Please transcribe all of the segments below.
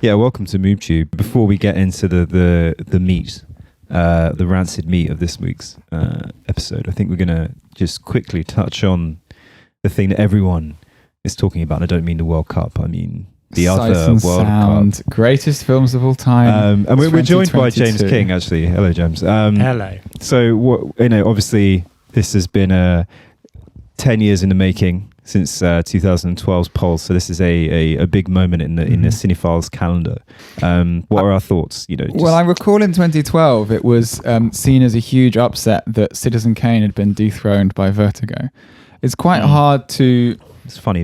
Yeah, welcome to MoobTube. Before we get into the meat, the rancid meat of this week's episode, I think we're going to just quickly touch on the thing that everyone is talking about. And I don't mean the World Cup. I mean the other World Cup. Greatest films of all time. And we're joined by James King, actually. Hello, James. Hello. So, obviously, this has been 10 years in the making. Since 2012's poll, so this is a big moment in the cinephiles calendar. What are our thoughts? Well, I recall in 2012 it was seen as a huge upset that Citizen Kane had been dethroned by Vertigo. It's quite hard to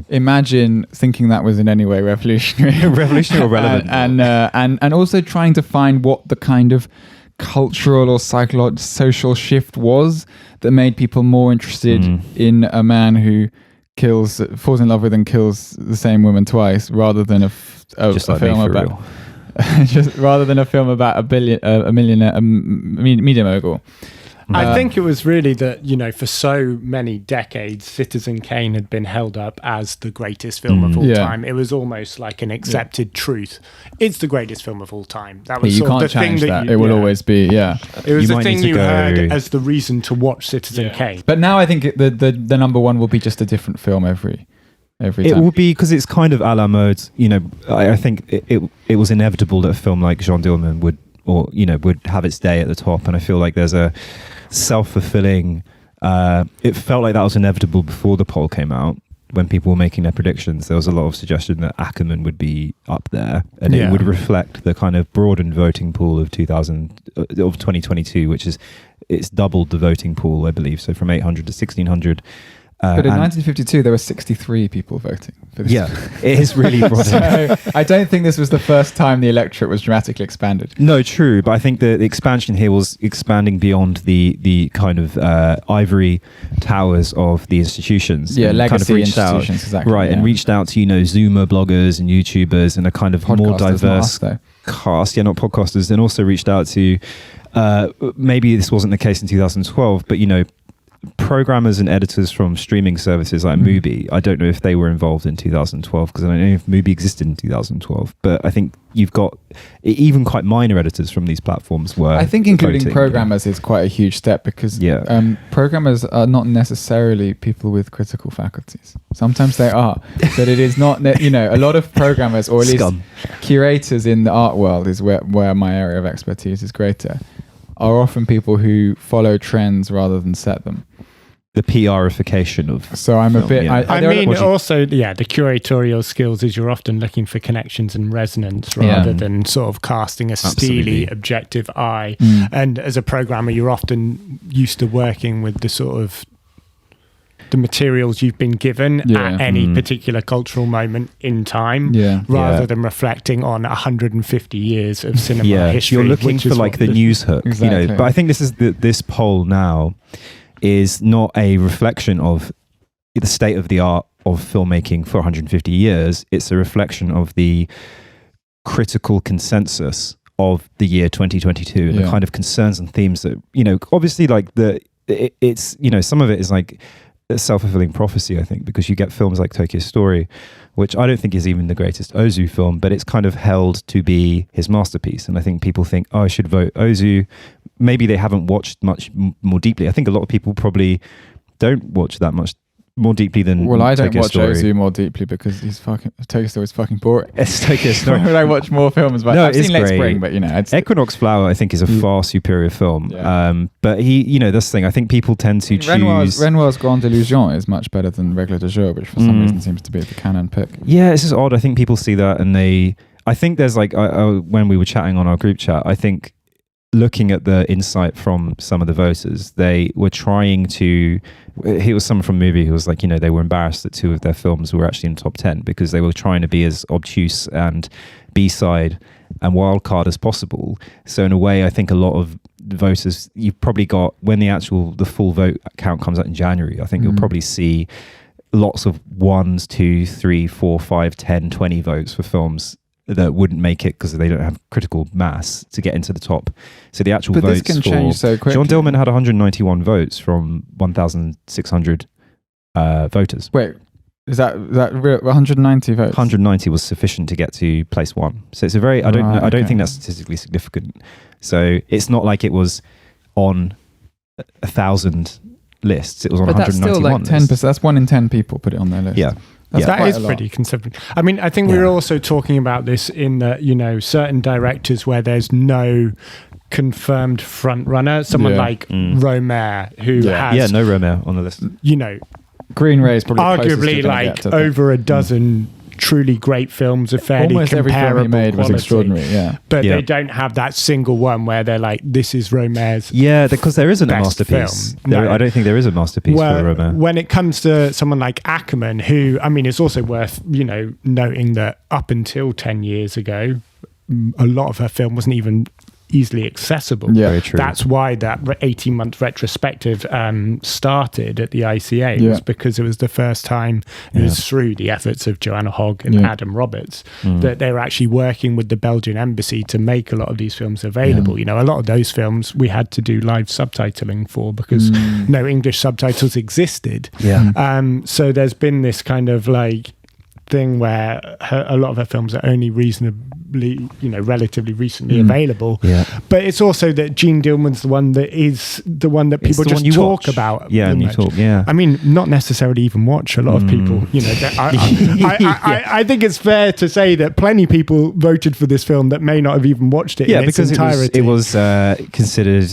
imagine thinking that was in any way revolutionary, or relevant, and also trying to find what the kind of cultural or psychological social shift was that made people more interested in a man who falls in love with and kills the same woman twice, rather than a film about rather than a film about a millionaire, media mogul. I think it was really that, for so many decades, Citizen Kane had been held up as the greatest film of all time. It was almost like an accepted truth. It's the greatest film of all time. That was sort of the thing that it will always be. Yeah, it was the thing you heard as the reason to watch Citizen Kane. But now I think the number one will be just a different film every time. It will be, because it's kind of a la mode. I think it was inevitable that a film like Jean Dillman would have its day at the top, and I feel like there's a self-fulfilling it felt like that was inevitable before the poll came out. When people were making their predictions, there was a lot of suggestion that Akerman would be up there, and it would reflect the kind of broadened voting pool of 2022, which is, it's doubled the voting pool, I believe, so from 800 to 1600. But in 1952, there were 63 people voting for this. Yeah, it is really broad. So I don't think this was the first time the electorate was dramatically expanded. No, true. But I think the expansion here was expanding beyond the kind of ivory towers of the institutions. Yeah, legacy kind of institutions, exactly. Right, and reached out to, Zoomer bloggers and YouTubers and a kind of podcasters, more diverse cast. Yeah, not podcasters. And also reached out to, maybe this wasn't the case in 2012, but, programmers and editors from streaming services like Mubi. I don't know if they were involved in 2012, because I don't know if Mubi existed in 2012, but I think you've got even quite minor editors from these platforms were, I think including programmers is quite a huge step, because programmers are not necessarily people with critical faculties. Sometimes they are, but it is not, a lot of programmers, or at least curators in the art world is where my area of expertise is greater, are often people who follow trends rather than set them. The PRification of. So I'm a bit. Yeah. Also, the curatorial skills is you're often looking for connections and resonance rather than sort of casting a steely, objective eye. And as a programmer, you're often used to working with the sort of the materials you've been given at any particular cultural moment in time, rather than reflecting on 150 years of cinema history. You're looking for like the news hook, exactly. But I think this poll now is not a reflection of the state of the art of filmmaking for 150 years. It's a reflection of the critical consensus of the year 2022 and the kind of concerns and themes that, obviously like it's some of it is like a self-fulfilling prophecy, I think, because you get films like Tokyo Story, which I don't think is even the greatest Ozu film, but it's kind of held to be his masterpiece. And I think people think, I should vote Ozu. Maybe they haven't watched much more deeply. I think a lot of people probably don't watch that much more deeply than I don't Tokyo watch Story. Ozu more deeply because Tokyo Story is fucking boring. It's Tokyo Story. Why would I watch more films? But I've seen Late Spring, but it's Equinox Flower, I think, is a far superior film. Yeah. But he, that's the thing. I think people tend to choose. Renoir's Grande Illusion is much better than Règle de Jeu, which for some reason seems to be the canon pick. Yeah, it's just odd. I think people see that and I think there's like when we were chatting on our group chat, I think looking at the insight from some of the voters, they were trying to. He was someone from Movie who was like, they were embarrassed that two of their films were actually in the top 10 because they were trying to be as obtuse and B-side and wildcard as possible. So in a way, I think a lot of voters, you've probably got, when the full vote count comes out in January, I think you'll probably see lots of 1, 2, 3, 4, 5, 10, 20 votes for films that wouldn't make it because they don't have critical mass to get into the top. So the actual votes this can change so quickly. John Dillman had 191 votes from 1,600 voters. Wait, Is that real? 190 votes? 190 was sufficient to get to place 1. So it's a very, I don't think that's statistically significant. So it's not like it was on 1,000 lists. It was on 191 that's still like 10%. That's 1 in 10 people put it on their list. Yeah. That is pretty considerable. I mean, I think we were also talking about this in that, certain directors where there's no confirmed front runner, someone like Romer, who has no Romer on the list. Green Ray is probably arguably like over a dozen truly great films of fairly almost every film he made quality, was extraordinary, but they don't have that single one where they're like, this is Romer's because there isn't a masterpiece. I don't think there is a masterpiece for Romer. When it comes to someone like Akerman, who, I mean, it's also worth noting that up until 10 years ago, a lot of her film wasn't even easily accessible. Very true. That's why that 18-month retrospective started at the ICA, was because it was the first time, it was through the efforts of Joanna Hogg and Adam Roberts, that they were actually working with the Belgian embassy to make a lot of these films available. A lot of those films we had to do live subtitling for because no English subtitles existed. So there's been this kind of like thing where a lot of her films are only relatively recently available. But it's also that Jean Dillman's the one that people just talk about. I mean, not necessarily even watch. A lot of people, I think it's fair to say that plenty of people voted for this film that may not have even watched it in its entirety. It was considered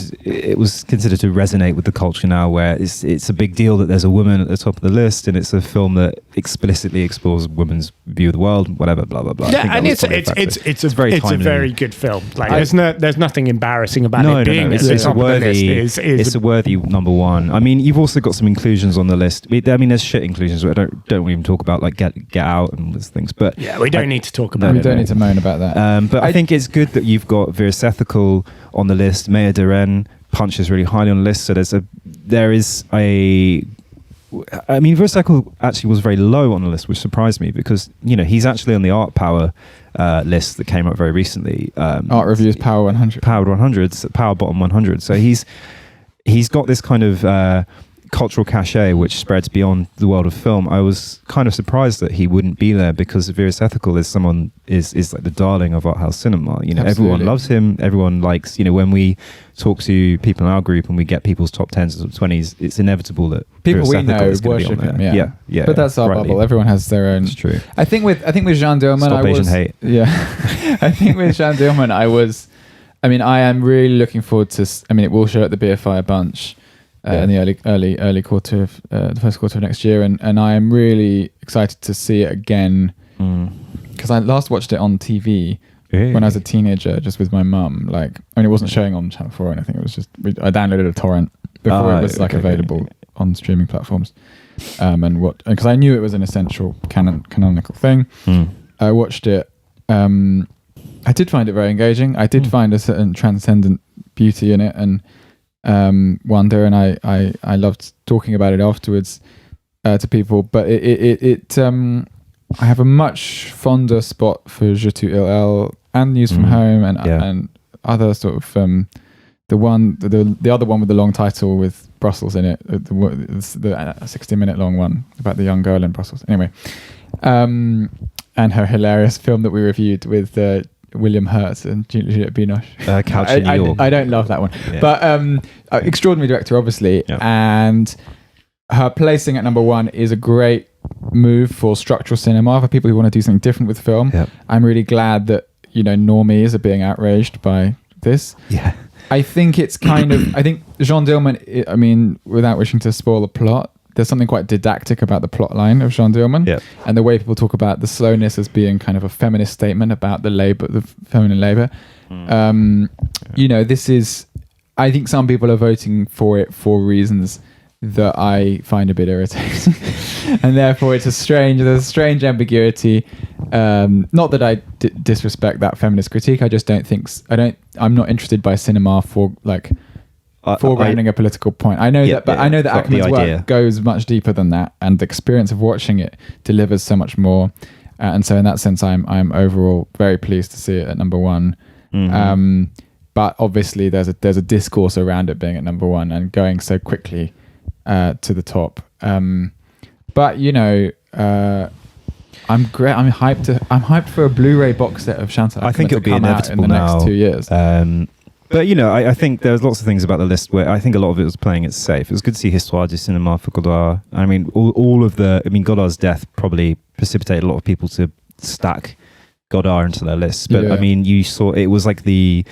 to resonate with the culture now, where it's a big deal that there's a woman at the top of the list, and it's a film that explicitly explores women's view of the world, whatever, blah blah blah. And it's a very good film. Like there's nothing embarrassing about it being at the top of the list. It's a worthy number 1. I mean, you've also got some inclusions on the list. I mean, there's shit inclusions. I don't even talk about like Get Out and those things. But we don't need to talk about it. We don't need to moan about that. But I think it's good that you've got Virus Ethical on the list. Maya Deren punches really highly on the list. So I mean, Virus Ethical actually was very low on the list, which surprised me because he's actually on the Art Power list that came out very recently. Art Reviews Power 100. Power 100, Power Bottom 100. So he's got this kind of cultural cachet which spreads beyond the world of film. I was kind of surprised that he wouldn't be there because Virus Ethical is like the darling of art house cinema. Everyone loves him. Everyone likes. When we talk to people in our group and we get people's top 10s or 20s, it's inevitable that people we know worship him. Yeah. But that's our bubble. Everyone has their own. It's true. I think with Jean Dillman, Stop Asian hate. Yeah. I think with Jean Dillman, I am really looking forward to. It will show at the BFI a bunch. In the early quarter of the first quarter of next year, and I am really excited to see it again because I last watched it on TV when I was a teenager, just with my mum. It wasn't showing on Channel 4 or anything. It was just I downloaded a torrent before it was available on streaming platforms, because I knew it was an essential canonical thing. I watched it. I did find it very engaging. I did find a certain transcendent beauty in it, and wonder, and I loved talking about it afterwards to people. But I have a much fonder spot for Je tu il elle and News from Home and other sort of the other one with the long title with Brussels in it, the 60-minute long one about the young girl in Brussels. Anyway, and her hilarious film that we reviewed with William Hurt and Juliette Binoche. Couch in New York. I don't love that one. But extraordinary director, obviously. And her placing at number 1 is a great move for structural cinema, for people who want to do something different with film. I'm really glad that, normies are being outraged by this. I think it's kind of... I think Jean Dillman, without wishing to spoil the plot, there's something quite didactic about the plot line of Jean Dillman, and the way people talk about the slowness as being kind of a feminist statement about the feminine labor. This is, I think some people are voting for it for reasons that I find a bit irritating, and therefore there's a strange ambiguity. Not that I disrespect that feminist critique. I just don't think I'm not interested by cinema for foregrounding a political point. I know that Akerman's work goes much deeper than that, and the experience of watching it delivers so much more. And so, in that sense, I'm overall very pleased to see it at number 1. But obviously, there's a discourse around it being at number 1 and going so quickly to the top. But I'm great. I'm hyped for a Blu-ray box set of Chantal Akerman. I think it'll be inevitable in the next 2 years. But I think there's lots of things about the list where I think a lot of it was playing it safe. It was good to see Histoire du Cinéma for Godard. I mean, Godard's death probably precipitated a lot of people to stack Godard into their lists. But I mean, you saw it was like the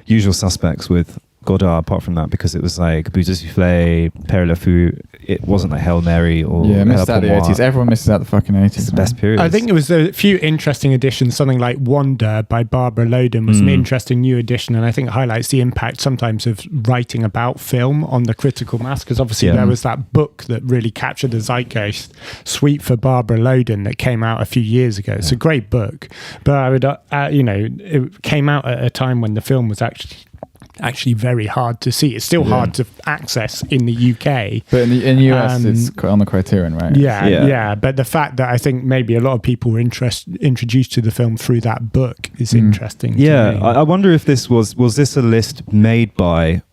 usual suspects with Godard, apart from that, because it was like Bout de Soufflé, Père Le Fou. It wasn't like Hail Mary or missed out the 80s. Everyone misses out the fucking 80s. It's the best period. I think it was a few interesting additions. Something like Wonder by Barbara Loden was an interesting new addition, and I think it highlights the impact sometimes of writing about film on the critical mass, because obviously there was that book that really captured the zeitgeist, Sweet for Barbara Loden, that came out a few years ago. It's a great book, but I would, it came out at a time when the film was actually very hard to see. It's still hard to access in the UK, but in the US it's on the Criterion, right? Yeah. But the fact that I think maybe a lot of people were introduced to the film through that book is interesting. Yeah, I wonder if this was this a list made by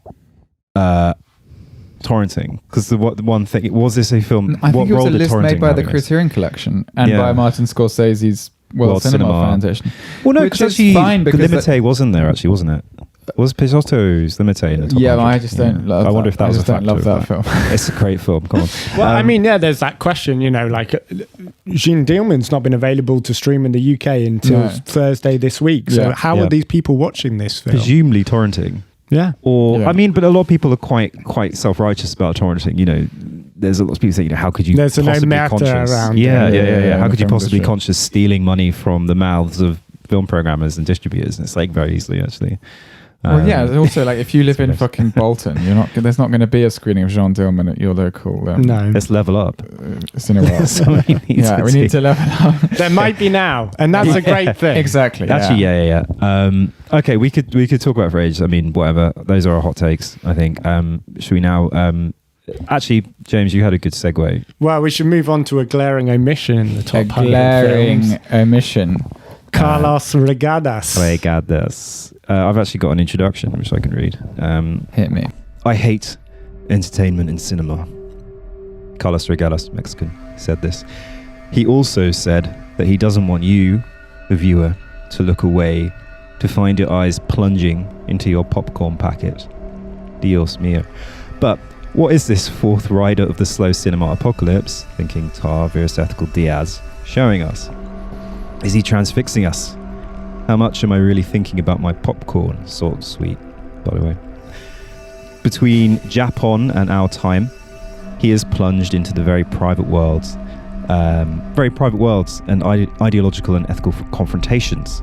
torrenting? Because the one thing, was this a film? I think it was a list made by the Criterion Collection and by Martin Scorsese's World Cinema Foundation. Well, no, because actually fine because Limité wasn't there, actually, wasn't it? Was Pizotto's Limité in the top 100? I just don't love that. I wonder if that was a factor. I don't love that film. It's a great film, come on. Well, I mean, there's that question, like Jean Dielman's not been available to stream in the UK until Thursday this week. So how are these people watching this film? Presumably torrenting. Yeah. I mean, but a lot of people are quite self-righteous about torrenting, There's a lot of people say, how could you possibly be conscious? Around how could you possibly be conscious stealing money from the mouths of film programmers and distributors? And it's like very easily, actually. Also like if you live in fucking Bolton, there's not going to be a screening of Jean Dielman at your local. No, let's level up. We need to level up. There might be now, and that's a great thing. Exactly. Actually, okay, we could talk about it for ages. I mean, whatever. Those are our hot takes, I think. Should we now? Actually, James, you had a good segue. Well, we should move on to a glaring omission in the top 100 glaring films. Omission. Carlos Reygadas. Reygadas. I've actually got an introduction which I can read. Hit me. I hate entertainment in cinema. Carlos Reygadas, Mexican, said this. He also said that he doesn't want you, the viewer, to look away, to find your eyes plunging into your popcorn packet. Dios mío. But what is this fourth rider of the slow cinema apocalypse, thinking Tar Virus Ethical Diaz, showing us? Is he transfixing us? How much am I really thinking about my popcorn? Salt sweet, by the way. Between Japon and our time, he has plunged into the very private worlds and ideological and ethical confrontations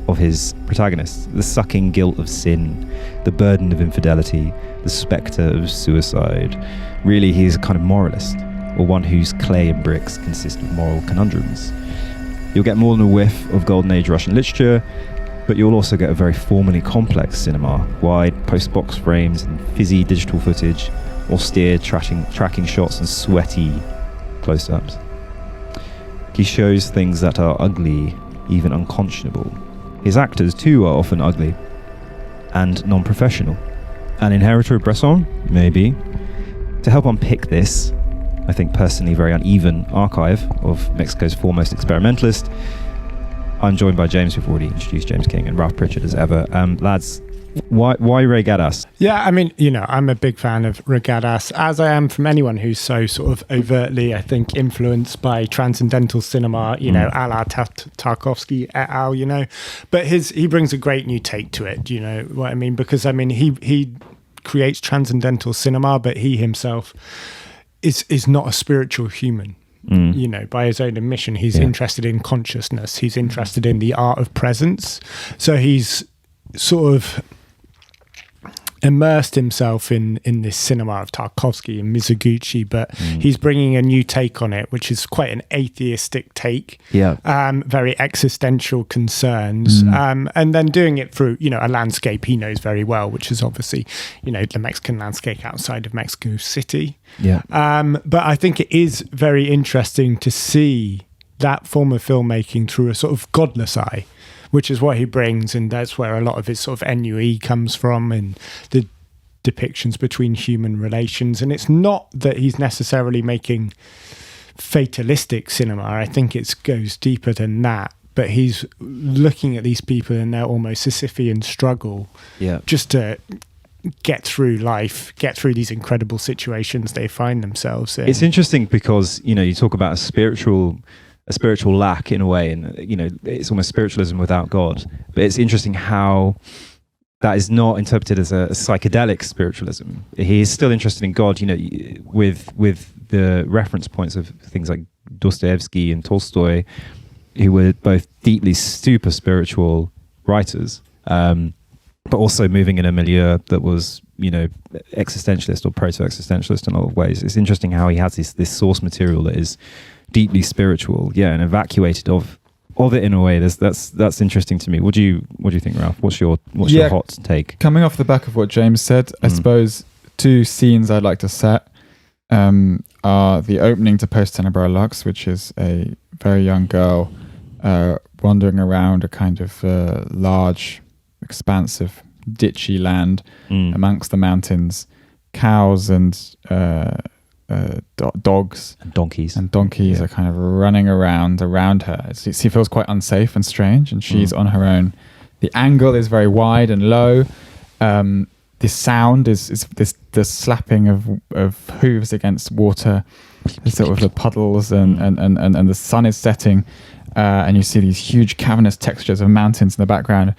of his protagonists. The sucking guilt of sin, the burden of infidelity, the spectre of suicide. Really, he's a kind of moralist, or one whose clay and bricks consist of moral conundrums. You'll get more than a whiff of Golden Age Russian literature, but you'll also get a very formally complex cinema, wide post-box frames and fizzy digital footage, austere tracking shots and sweaty close-ups. He shows things that are ugly, even unconscionable. His actors, too, are often ugly and non-professional. An inheritor of Bresson? Maybe. To help unpick this, I think personally very uneven archive of Mexico's foremost experimentalist, I'm joined by James. We've already introduced James King, and Ralph Pritchard as ever. Lads, why Reygadas? Yeah, I mean, I'm a big fan of Reygadas, as I am from anyone who's so sort of overtly, I think, influenced by transcendental cinema, a la Tarkovsky et al, But he brings a great new take to it, you know what I mean? Because, I mean, he creates transcendental cinema, but he himself is not a spiritual human. By his own admission, he's interested in consciousness. He's interested in the art of presence. So he's sort of immersed himself in this cinema of Tarkovsky and Mizoguchi, but he's bringing a new take on it, which is quite an atheistic take. Very existential concerns, and then doing it through a landscape he knows very well, which is obviously the Mexican landscape outside of Mexico City. But I think it is very interesting to see that form of filmmaking through a sort of godless eye, which is what he brings, and that's where a lot of his sort of ennui comes from, and the depictions between human relations. And it's not that he's necessarily making fatalistic cinema. I think it goes deeper than that. But he's looking at these people in their almost Sisyphean struggle, just to get through life, get through these incredible situations they find themselves in. It's interesting because, you know, you talk about a spiritual lack in a way, and, you know, it's almost spiritualism without God. But it's interesting how that is not interpreted as a psychedelic spiritualism. He is still interested in God, you know, with the reference points of things like Dostoevsky and Tolstoy, who were both deeply super spiritual writers, but also moving in a milieu that was, you know, existentialist or proto-existentialist in a lot of ways. It's interesting how he has this source material that is deeply spiritual, and evacuated of it in a way. That's interesting to me. What do you think, Ralph? What's your hot take? Coming off the back of what James said, I suppose two scenes I'd like to set are the opening to Post Tenebra Lux, which is a very young girl wandering around a kind of large, expansive, ditchy land amongst the mountains, cows and dogs and donkeys are kind of running around her. She feels quite unsafe and strange, and she's on her own. The angle is very wide and low. The sound is the slapping of hooves against water, sort of the puddles, and the sun is setting, and you see these huge cavernous textures of mountains in the background.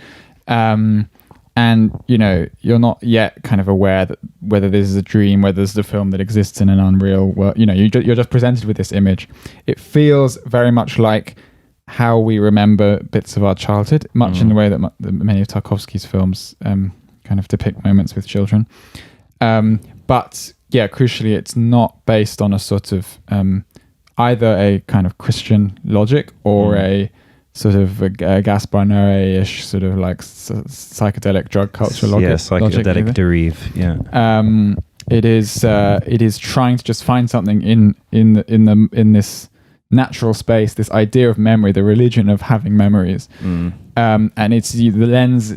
And, you know, you're not yet kind of aware that whether this is a dream, whether this is a film that exists in an unreal world. You know, you're just presented with this image. It feels very much like how we remember bits of our childhood, much in the way that many of Tarkovsky's films kind of depict moments with children. But, yeah, crucially, it's not based on a sort of either a kind of Christian logic or a sort of a Gaspar Noé-ish sort of like psychedelic drug culture logic. Yeah, psychedelic derive. Yeah. It is trying to just find something in this natural space, this idea of memory, the religion of having memories. And it's the lenses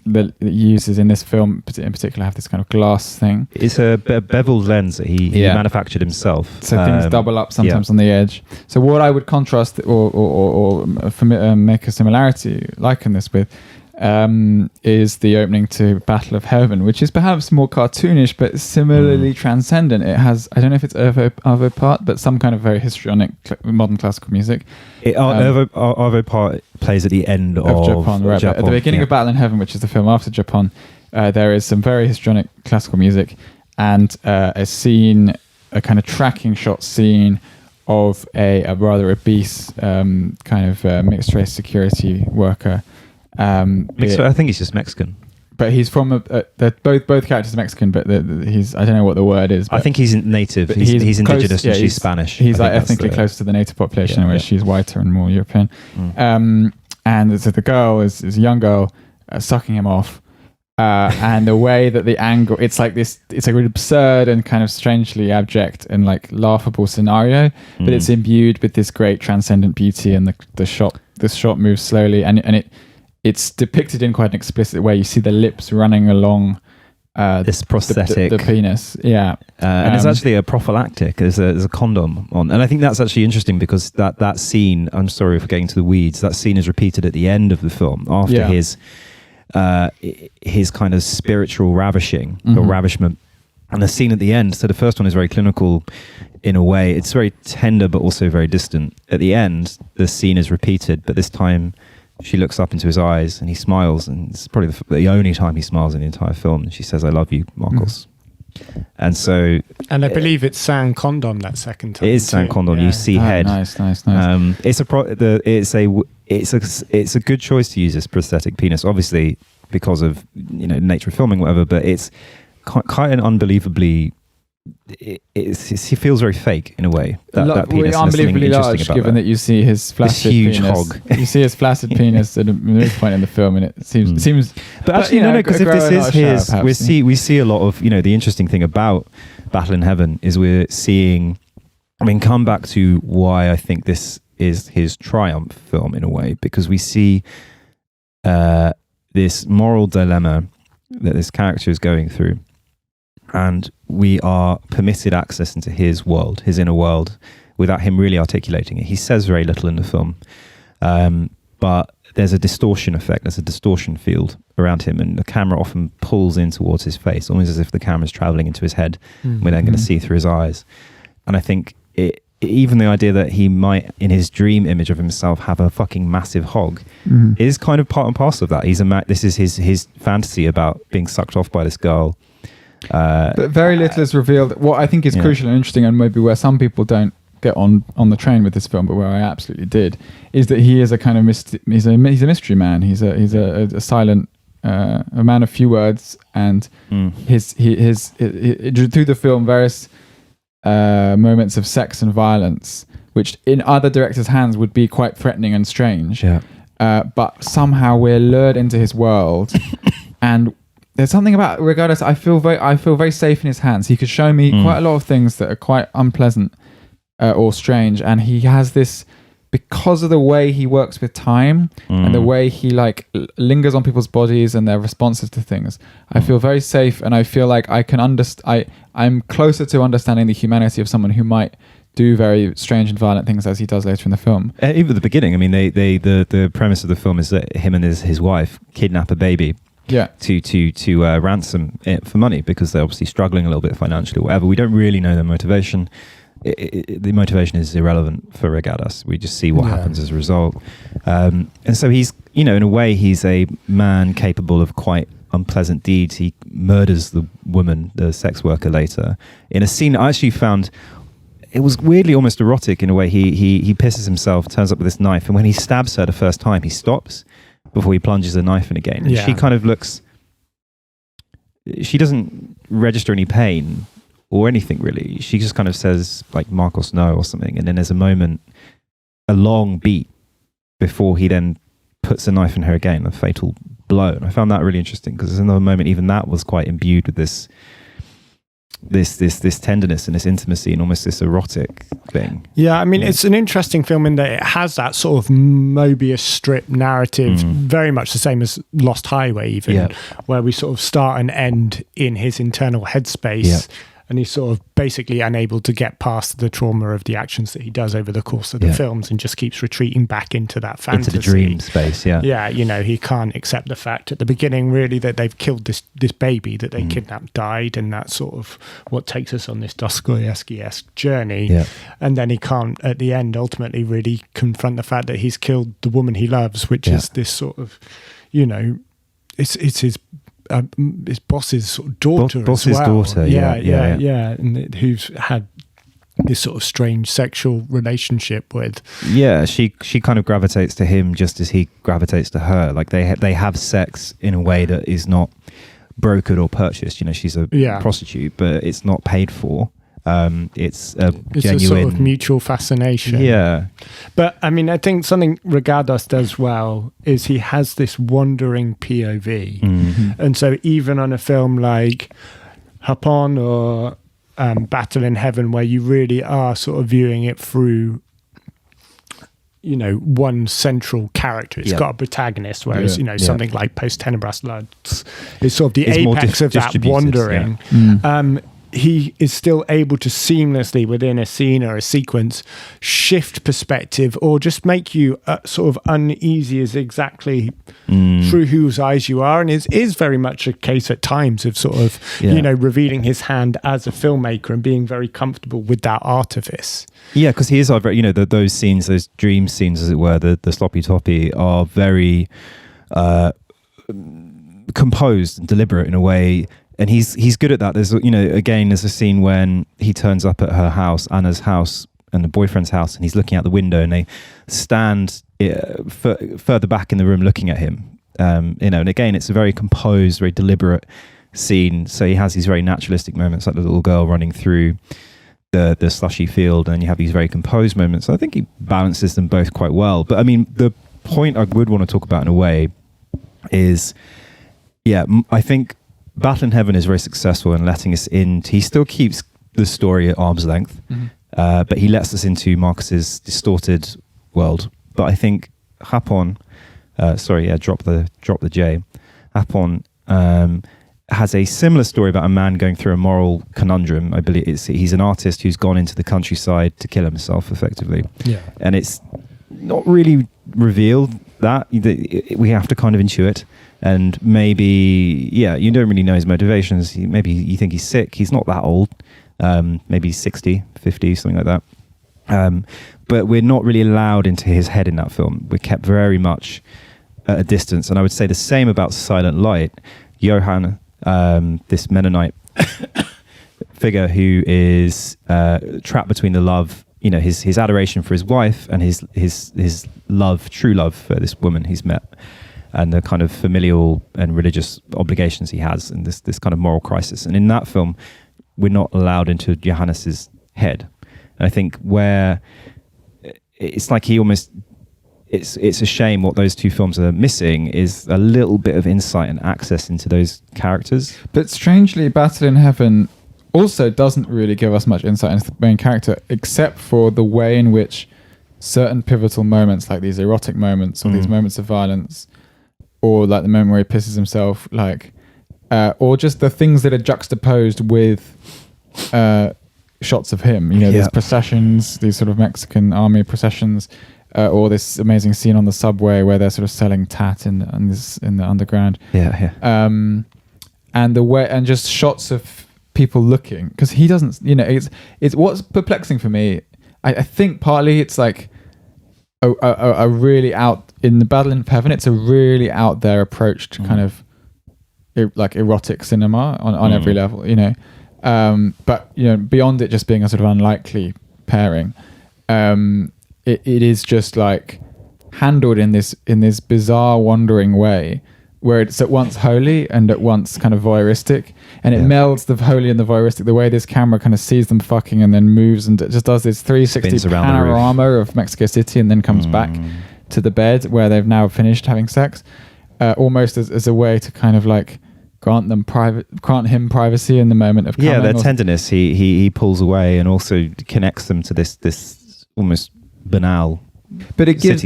that it uses in this film in particular have this kind of glass thing. It's a beveled lens that he manufactured himself. So things double up sometimes on the edge. So what I would contrast or make a similarity, liken this with, is the opening to Battle of Heaven, which is perhaps more cartoonish but similarly transcendent. It has, I don't know if it's Arvo Part, but some kind of very histrionic modern classical music. Arvo Part plays at the end of Japan, right? Japan, at the beginning of Battle in Heaven, which is the film after Japan, there is some very histrionic classical music and a scene, a kind of tracking shot scene of a rather obese kind of mixed race security worker. I think he's just Mexican, but he's from both characters are Mexican, but he's, I don't know what the word is. I think he's native. He's indigenous, and she's Spanish. He's like ethnically close to the native population, whereas she's whiter and more European. And so the girl is a young girl sucking him off, and the way that the angle, it's like an absurd and kind of strangely abject and like laughable scenario, but it's imbued with this great transcendent beauty, and the shot moves slowly, and it's depicted in quite an explicit way. You see the lips running along this prosthetic, the penis, and it's actually a prophylactic. There's a condom on, and I think that's actually interesting because that scene. I'm sorry for getting to the weeds. That scene is repeated at the end of the film after his kind of spiritual ravishing or ravishment, and the scene at the end. So the first one is very clinical in a way. It's very tender but also very distant. At the end, the scene is repeated, but this time she looks up into his eyes and he smiles, and it's probably the only time he smiles in the entire film, and she says, "I love you, Marcos." And I believe it's San Condom that second time. It is San Condom. You see head. Nice. It's a good choice to use this prosthetic penis, obviously because of, you know, nature of filming, whatever. But it's quite an unbelievably. He feels very fake in a way. That penis, unbelievably large, given that you see his flaccid huge penis. hog. You see his flaccid penis at a point in the film, and it seems. But actually, no, because if this is his, we see a lot of, you know, the interesting thing about Battle in Heaven is we're seeing. I mean, come back to why I think this is his triumph film in a way, because we see this moral dilemma that this character is going through. And we are permitted access into his world, his inner world. without him really articulating it. He says very little in the film, but there's a distortion effect. There's a distortion field around him, and the camera often pulls in towards his face, almost as if the camera's traveling into his head. We're then going to see through his eyes. And I think even the idea that he might, in his dream image of himself, have a fucking massive hog is kind of part and parcel of that. This is his fantasy about being sucked off by this girl. But very little is revealed. What I think is crucial and interesting, and maybe where some people don't get on the train with this film, but where I absolutely did, is that he is a kind of he's a mystery man. He's a silent a man of few words, and his through the film various moments of sex and violence, which in other directors' hands would be quite threatening and strange. But somehow we're lured into his world, and there's something about Reygadas. I feel very safe in his hands. He could show me quite a lot of things that are quite unpleasant or strange, and he has this, because of the way he works with time and the way he like lingers on people's bodies and their responses to things. I feel very safe, and I feel like I can I'm closer to understanding the humanity of someone who might do very strange and violent things as he does later in the film. Even at the beginning, I mean, the premise of the film is that him and his wife kidnap a baby. To ransom it for money, because they're obviously struggling a little bit financially or whatever. We don't really know their motivation. The motivation is irrelevant for Reygadas. We just see what happens as a result. And so he's, in a way, he's a man capable of quite unpleasant deeds. He murders the woman, the sex worker, later in a scene I actually found, it was weirdly almost erotic in a way. He pisses himself, turns up with this knife, and when he stabs her the first time, he stops before he plunges the knife in again. And she kind of looks, she doesn't register any pain or anything really. She just kind of says like Marcos no or something, and then there's a long beat before he then puts the knife in her again, a fatal blow. And I found that really interesting, because there's another moment, even that was quite imbued with this tenderness and this intimacy and almost this erotic thing. Yeah, I mean, it's an interesting film in that it has that sort of Mobius strip narrative, very much the same as Lost Highway even, where we sort of start and end in his internal headspace. And he's sort of basically unable to get past the trauma of the actions that he does over the course of the films, and just keeps retreating back into that fantasy. Into the dream space, Yeah, he can't accept the fact at the beginning, really, that they've killed this baby that they kidnapped, died, and that's sort of what takes us on this Dostoevsky-esque journey. And then he can't, at the end, ultimately really confront the fact that he's killed the woman he loves, which is this sort of, it's his boss's sort of daughter boss's as well. Daughter, and who's had this sort of strange sexual relationship with. She kind of gravitates to him just as he gravitates to her. Like they have sex in a way that is not brokered or purchased. She's a prostitute, but it's not paid for. It's genuine, a sort of mutual fascination. But I mean, I think something Reygadas does well is he has this wandering POV, and so even on a film like Hapon or Battle in Heaven, where you really are sort of viewing it through one central character. It's got a protagonist, whereas something like Post Tenebras Luds is sort of the apex of that wandering. He is still able to seamlessly, within a scene or a sequence, shift perspective or just make you sort of uneasy as exactly through whose eyes you are. And it is very much a case at times of sort of, revealing his hand as a filmmaker and being very comfortable with that artifice. Yeah, because he is, those scenes, those dream scenes, as it were, the sloppy toppy, are very composed and deliberate in a way. And he's good at that. There's there's a scene when he turns up at her house, Anna's house, and the boyfriend's house, and he's looking out the window, and they stand further back in the room looking at him. And again, it's a very composed, very deliberate scene. So he has these very naturalistic moments, like the little girl running through the slushy field, and you have these very composed moments. So I think he balances them both quite well. But I mean, the point I would want to talk about in a way is, I think Battle in Heaven is very successful in letting us in. He still keeps the story at arm's length, but he lets us into Marcus's distorted world. But I think Hapon, drop the J. Hapon has a similar story about a man going through a moral conundrum. I believe he's an artist who's gone into the countryside to kill himself, effectively. Yeah. And it's not really revealed that. We have to kind of intuit. And maybe, you don't really know his motivations. Maybe you think he's sick. He's not that old. Maybe 60, 50, something like that. But we're not really allowed into his head in that film. We're kept very much at a distance. And I would say the same about Silent Light. Johann, this Mennonite figure who is trapped between the love, his adoration for his wife and his love, true love for this woman he's met, and the kind of familial and religious obligations he has, and this kind of moral crisis. And in that film, we're not allowed into Johannes's head. And I think where it's like he almost, it's a shame what those two films are missing is a little bit of insight and access into those characters. But strangely, Battle in Heaven also doesn't really give us much insight into the main character, except for the way in which certain pivotal moments, like these erotic moments or these moments of violence, or like the moment where he pisses himself, or just the things that are juxtaposed with shots of him, these processions, these sort of Mexican army processions, or this amazing scene on the subway where they're sort of selling tat in the underground. And the way, and just shots of people looking, because he doesn't, it's what's perplexing for me. I think partly it's like a really out in the Battle in Heaven. It's a really out there approach to kind of like erotic cinema on every level, but beyond it just being a sort of unlikely pairing, it is just like handled in this bizarre wandering way where it's at once holy and at once kind of voyeuristic, and it melds the holy and the voyeuristic, the way this camera kind of sees them fucking and then moves and it just does this 360 panorama of Mexico City and then comes back to the bed where they've now finished having sex, almost as a way to kind of like grant him privacy in the moment of their tenderness. He pulls away and also connects them to this almost banal. But it gives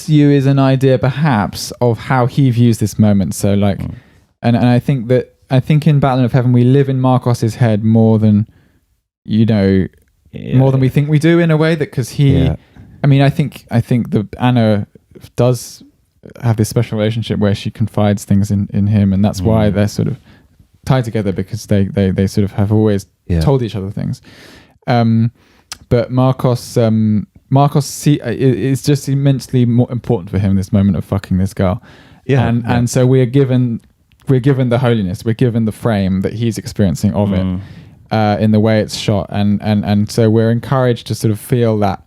you is an idea perhaps of how he views this moment. So like, and I think in Battle of Heaven we live in Marcos's head more than more than we think we do, in a way, that because he, I mean, I think the Anna does have this special relationship where she confides things in him, and that's why they're sort of tied together, because they sort of have always told each other things. But Marcos is just immensely more important for him, this moment of fucking this girl. And so we're given the holiness, we're given the frame that he's experiencing of it, in the way it's shot, and so we're encouraged to sort of feel that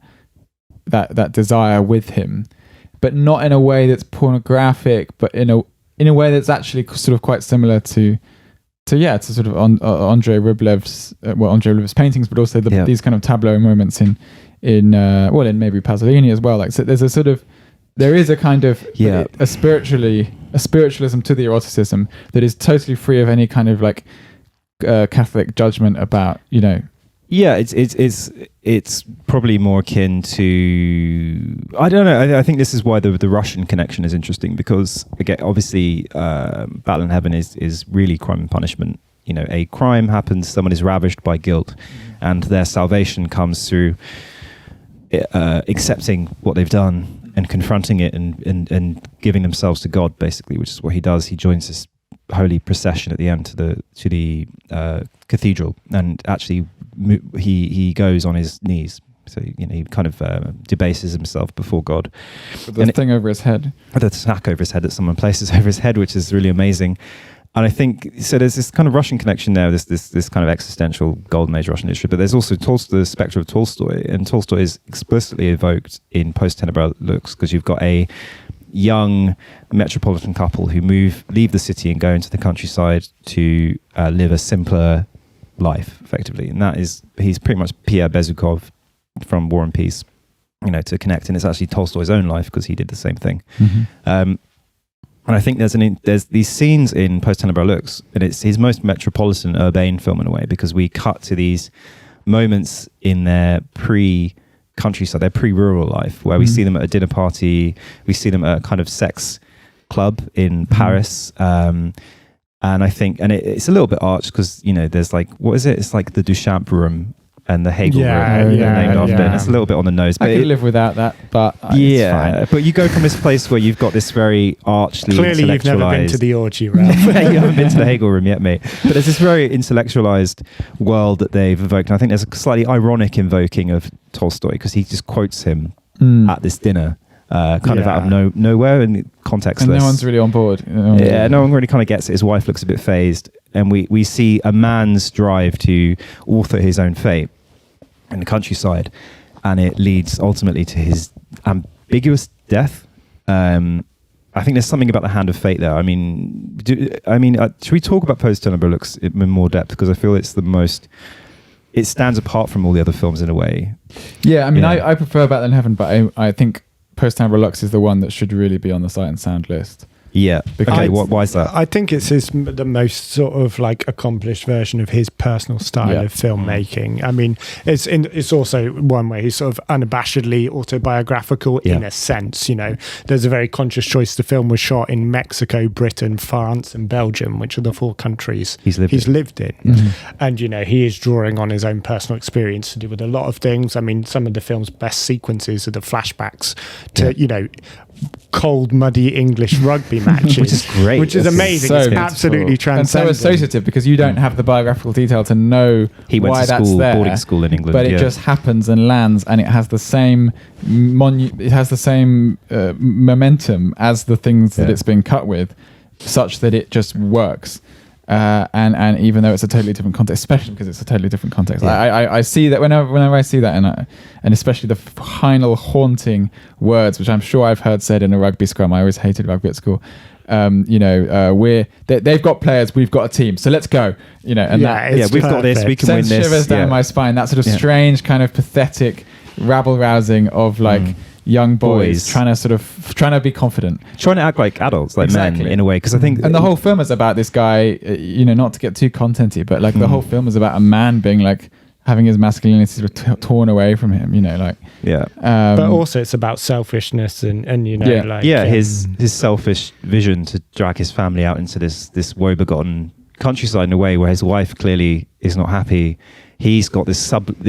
desire with him, but not in a way that's pornographic, but in a way that's actually sort of quite similar to sort of Andrei Rublev's paintings, but also these kind of tableau moments in maybe Pasolini as well. Like, so there is a kind of a spiritualism to the eroticism that is totally free of any kind of like Catholic judgment about it's probably more akin to, I don't know, I think this is why the Russian connection is interesting, because again, obviously Battle in Heaven is really crime and punishment. A crime happens, someone is ravished by guilt, and their salvation comes through accepting what they've done and confronting it and giving themselves to God, basically, which is what he does. He joins this holy procession at the end to the cathedral, and actually he goes on his knees. So he kind of debases himself before God. With the thing over his head. The sack over his head that someone places over his head, which is really amazing. And I think so. There's this kind of Russian connection there. This kind of existential golden age Russian history, but there's also the spectre of Tolstoy, and Tolstoy is explicitly evoked in Post Tenebra Lux, because you've got a young metropolitan couple who leave the city and go into the countryside to live a simpler life, effectively, and he's pretty much Pierre Bezukhov from War and Peace, to connect, and it's actually Tolstoy's own life because he did the same thing. And I think there's these scenes in Post Tenebra Lux, and it's his most metropolitan, urbane film in a way, because we cut to these moments in their pre-countryside, their pre-rural life, where we see them at a dinner party, we see them at a kind of sex club in Paris, And I think, and it's a little bit arch because, you know, there's like, what is it? It's like the Duchamp room and the Hegel room named after. And it's a little bit on the nose. But I could live without that, but it's fine. But you go from this place where you've got this very archly Clearly you've never been to the orgy room. You haven't been to the Hegel room yet, mate. But there's this very intellectualized world that they've evoked. And I think there's a slightly ironic invoking of Tolstoy because he just quotes him at this dinner. Kind of out of nowhere and contextless. And no one's really on board. No one really kind of gets it. His wife looks a bit phased. And we see a man's drive to author his own fate in the countryside. And it leads ultimately to his ambiguous death. I think there's something about the hand of fate there. I mean, should we talk about Post-Turner looks in more depth? Because I feel it's the most... It stands apart from all the other films in a way. Yeah, I mean, I prefer Battle in Heaven, but I think Post-Town Relux is the one that should really be on the Sight and Sound list. Yeah. Okay. Why is that? I think it's the most sort of like accomplished version of his personal style of filmmaking. I mean, it's also one where he's sort of unabashedly autobiographical in a sense. You know, there's a very conscious choice. The film was shot in Mexico, Britain, France, and Belgium, which are the 4 countries he's lived in. Mm-hmm. And you know, he is drawing on his own personal experience to do with a lot of things. I mean, some of the film's best sequences are the flashbacks to you know, cold, muddy English rugby matches, which is great, which is amazing. So it's absolutely transcendent and so associative because you don't have the biographical detail to know he went why to that's school, there, boarding school in England, but it just happens and lands, and it has the same momentum as the things that it's been cut with, such that it just works. And even though it's a totally different context, especially because it's a totally different context, I see that whenever I see that, and especially the final haunting words, which I'm sure I've heard said in a rugby scrum. I always hated rugby at school. They've got players, we've got a team, so let's go. You know, and we've got this, we can win this. Shivers down my spine. That sort of strange, kind of pathetic, rabble rousing of like. Young boys trying to be confident, trying to act like adults, like men in a way. Because I think, and the whole film is about this guy. You know, not to get too contenty, but like the whole film is about a man being like having his masculinity sort of torn away from him. You know, like but also it's about selfishness and you know, his selfish vision to drag his family out into this woe-begotten countryside in a way where his wife clearly is not happy. He's got this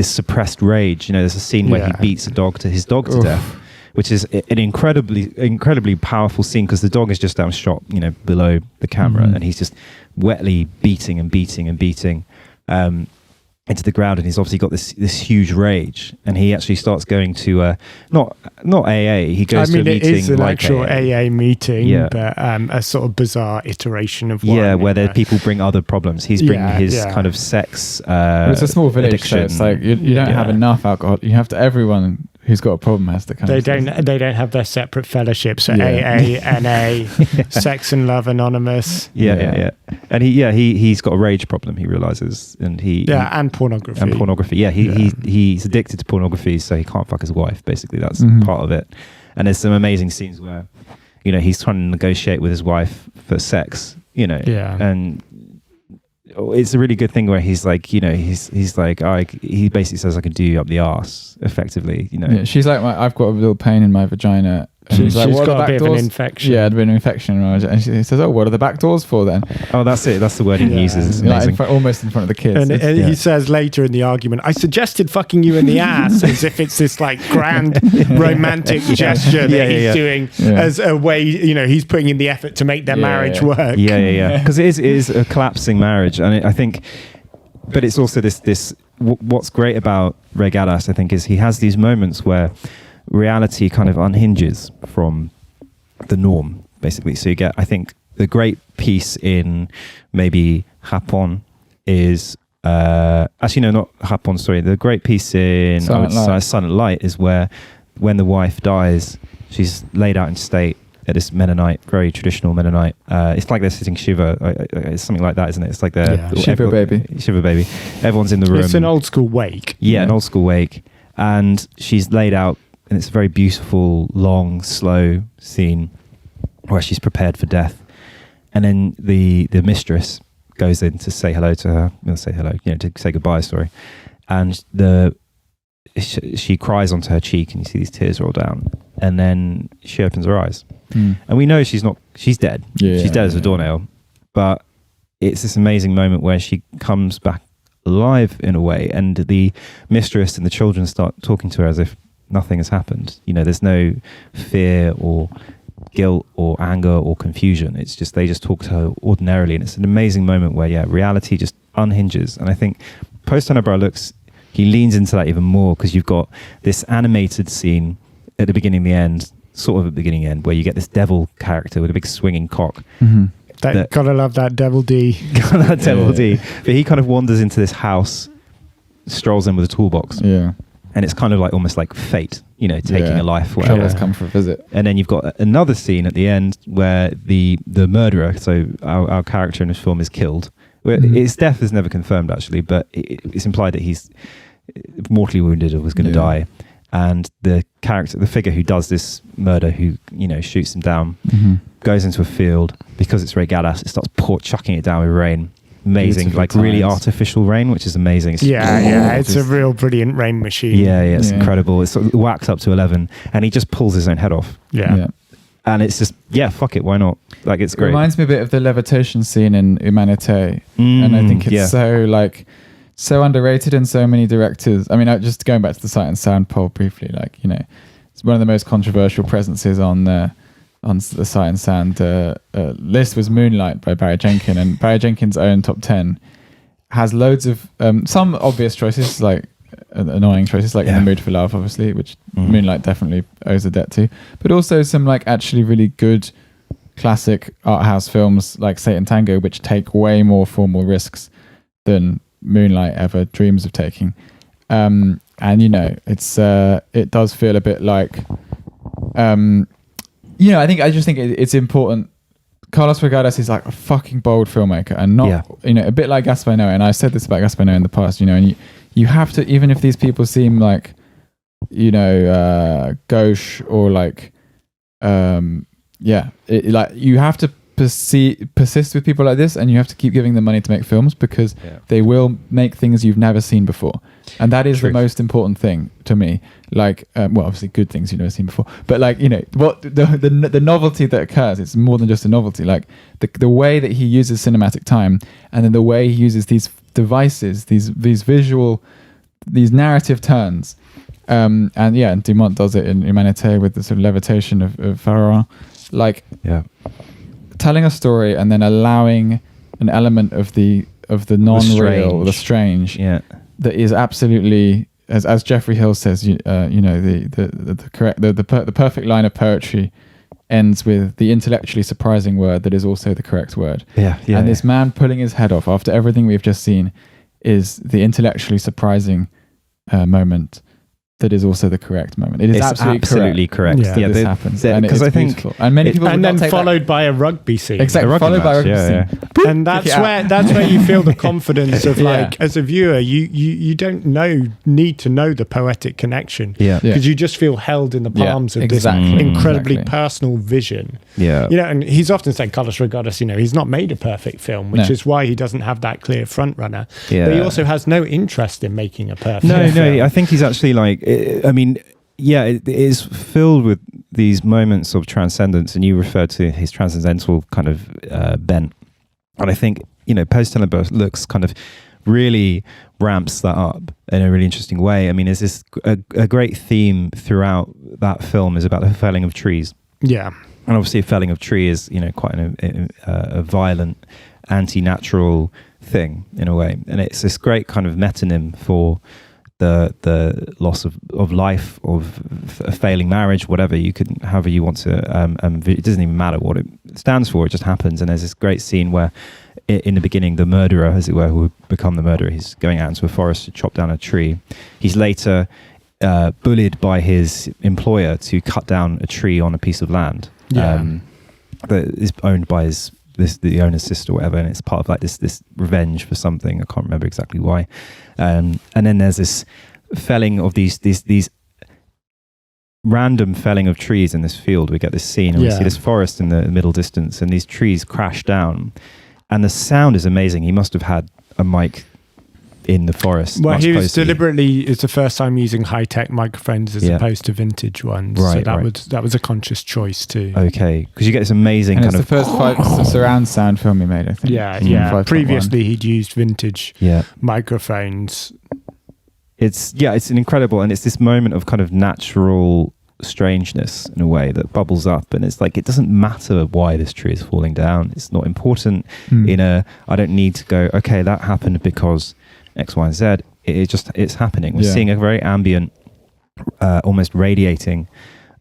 suppressed rage. You know, there's a scene where he beats his dog to death, which is an incredibly powerful scene because the dog is just downshot, you know, below the camera, and he's just wetly beating into the ground, and he's obviously got this huge rage, and he actually starts going to not AA. He goes to a meeting. It is an actual AA meeting, but a sort of bizarre iteration of one. Yeah, where people bring other problems. He's bringing his kind of sex. It's a small village, addiction. So it's like you don't have enough alcohol. You have to everyone who's got a problem has to come. They don't have their separate fellowships. So AA, NA, Sex and Love Anonymous. Yeah. And he's got a rage problem. He realizes, and and pornography. Yeah, he's addicted to pornography, so he can't fuck his wife. Basically, that's part of it. And there's some amazing scenes where, you know, he's trying to negotiate with his wife for sex. You know, and it's a really good thing where he's like, you know, he's like, he basically says I can do you up the arse, effectively, you know. Yeah, she's like, I've got a little pain in my vagina. She's like, got a bit of an infection. Yeah, a bit of an infection. And she says, what are the back doors for then? Oh, that's it. That's the word he uses. Like almost in front of the kids. And he says later in the argument, I suggested fucking you in the ass, as if it's this like grand romantic gesture that he's doing as a way, you know, he's putting in the effort to make their marriage work. Yeah. Because it is a collapsing marriage. And I think, but it's also this what's great about Reygadas, I think, is he has these moments where reality kind of unhinges from the norm, basically. So you get, I think, the great piece in maybe Japón is actually no, not Japón. Sorry, the great piece in Silent Light is where when the wife dies, she's laid out in state at this Mennonite, very traditional Mennonite. It's like they're sitting Shiva. It's something like that, isn't it? It's like the Shiva baby. Everyone's in the room. It's an old school wake. Yeah, an old school wake, and she's laid out. And it's a very beautiful, long, slow scene where she's prepared for death. And then the mistress goes in to say hello to her. To say goodbye, sorry. And she cries onto her cheek, and you see these tears roll down. And then she opens her eyes. And we know she's dead. Yeah, she's dead as a doornail. But it's this amazing moment where she comes back alive in a way, and the mistress and the children start talking to her as if nothing has happened. There's no fear or guilt or anger or confusion. It's just they just talk to her ordinarily, and it's an amazing moment where reality just unhinges. And I think Post Tenebra he leans into that even more, because you've got this animated scene at the beginning and the end, sort of at the beginning and end, where you get this devil character with a big swinging cock. Gotta love that Devil D. That Devil D. But he kind of wanders into this house, strolls in with a toolbox. Yeah. And it's kind of like almost like fate, taking a life. Travelers come for a visit. And then you've got another scene at the end where the murderer, so our character in this film, is killed. His death is never confirmed, actually, but it's implied that he's mortally wounded or was going to die. And the figure who does this murder, who shoots him down, goes into a field. Because it's Reygadas, it starts chucking it down with rain. Amazing, beautiful really artificial rain, which is amazing. It's a real brilliant rain machine. It's incredible. It's sort of whacked up to 11, and he just pulls his own head off. And it's just fuck it, why not? Like, it's great. It reminds me a bit of the levitation scene in Humanité, and I think it's so underrated in so many directors. I mean, just going back to the Sight and Sound poll briefly, it's one of the most controversial presences on the Sight and Sound list was Moonlight by Barry Jenkins, and Barry Jenkins' own top 10 has loads of some obvious choices, like annoying choices, like In the Mood for Love, obviously, which Moonlight definitely owes a debt to, but also some actually really good classic art house films like Satan Tango, which take way more formal risks than Moonlight ever dreams of taking. And it does feel a bit like I just think it's important. Carlos Reygadas is like a fucking bold filmmaker, and not a bit like Gaspar Noé. And I've said this about Gaspar Noé in the past, and you have to, even if these people seem like gauche or you have to persist with people like this, and you have to keep giving them money to make films, because they will make things you've never seen before, and that is the most important thing to me. Obviously good things you've never seen before, but what the novelty that occurs, it's more than just a novelty. Like the way that he uses cinematic time, and then the way he uses these devices, these narrative turns, and Dumont does it in Humanité with the sort of levitation of Farrar, telling a story and then allowing an element of the non-real, the strange, that is absolutely, as Geoffrey Hill says, the perfect line of poetry ends with the intellectually surprising word that is also the correct word. And this man pulling his head off after everything we've just seen is the intellectually surprising moment that is also the correct moment. It is absolutely correct. This happens, because I think, and many people, and then followed by a rugby scene. Exactly, followed by a rugby scene. And that's where you feel the confidence of as a viewer, you don't need to know the poetic connection, because you just feel held in the palms of this incredibly personal vision. And he's often said, Carlos Reygadas, he's not made a perfect film, which is why he doesn't have that clear front runner. But he also has no interest in making a perfect film. I think he's actually it is filled with these moments of transcendence, and you referred to his transcendental kind of bent. And I think, Post Tenebra looks kind of really ramps that up in a really interesting way. I mean, there's this a great theme throughout that film is about the felling of trees. And obviously a felling of tree is, quite a violent, anti-natural thing in a way. And it's this great kind of metonym for the loss of life, of a failing marriage, whatever however you want to, it doesn't even matter what it stands for, it just happens. And there's this great scene where in the beginning, the murderer, as it were, who would become the murderer, he's going out into a forest to chop down a tree. He's later bullied by his employer to cut down a tree on a piece of land that is owned by the owner's sister or whatever, and it's part of this revenge for something. I can't remember exactly why. And then there's this felling of these random felling of trees in this field. We get this scene, and we see this forest in the middle distance, and these trees crash down, and the sound is amazing. He must have had a mic in the forest. Well, much he was closely. deliberately, it's the first time using high-tech microphones as opposed to vintage ones. Right, so that was a conscious choice too. Okay, because you get this amazing And kind it's of the first surround sound film he made, I think. Yeah. 5.1. Previously, he'd used vintage microphones. It's an incredible, and it's this moment of kind of natural strangeness in a way that bubbles up, and it's like it doesn't matter why this tree is falling down. It's not important. I don't need to go, okay, that happened because X, Y, and Z. It's happening. We're seeing a very ambient, almost radiating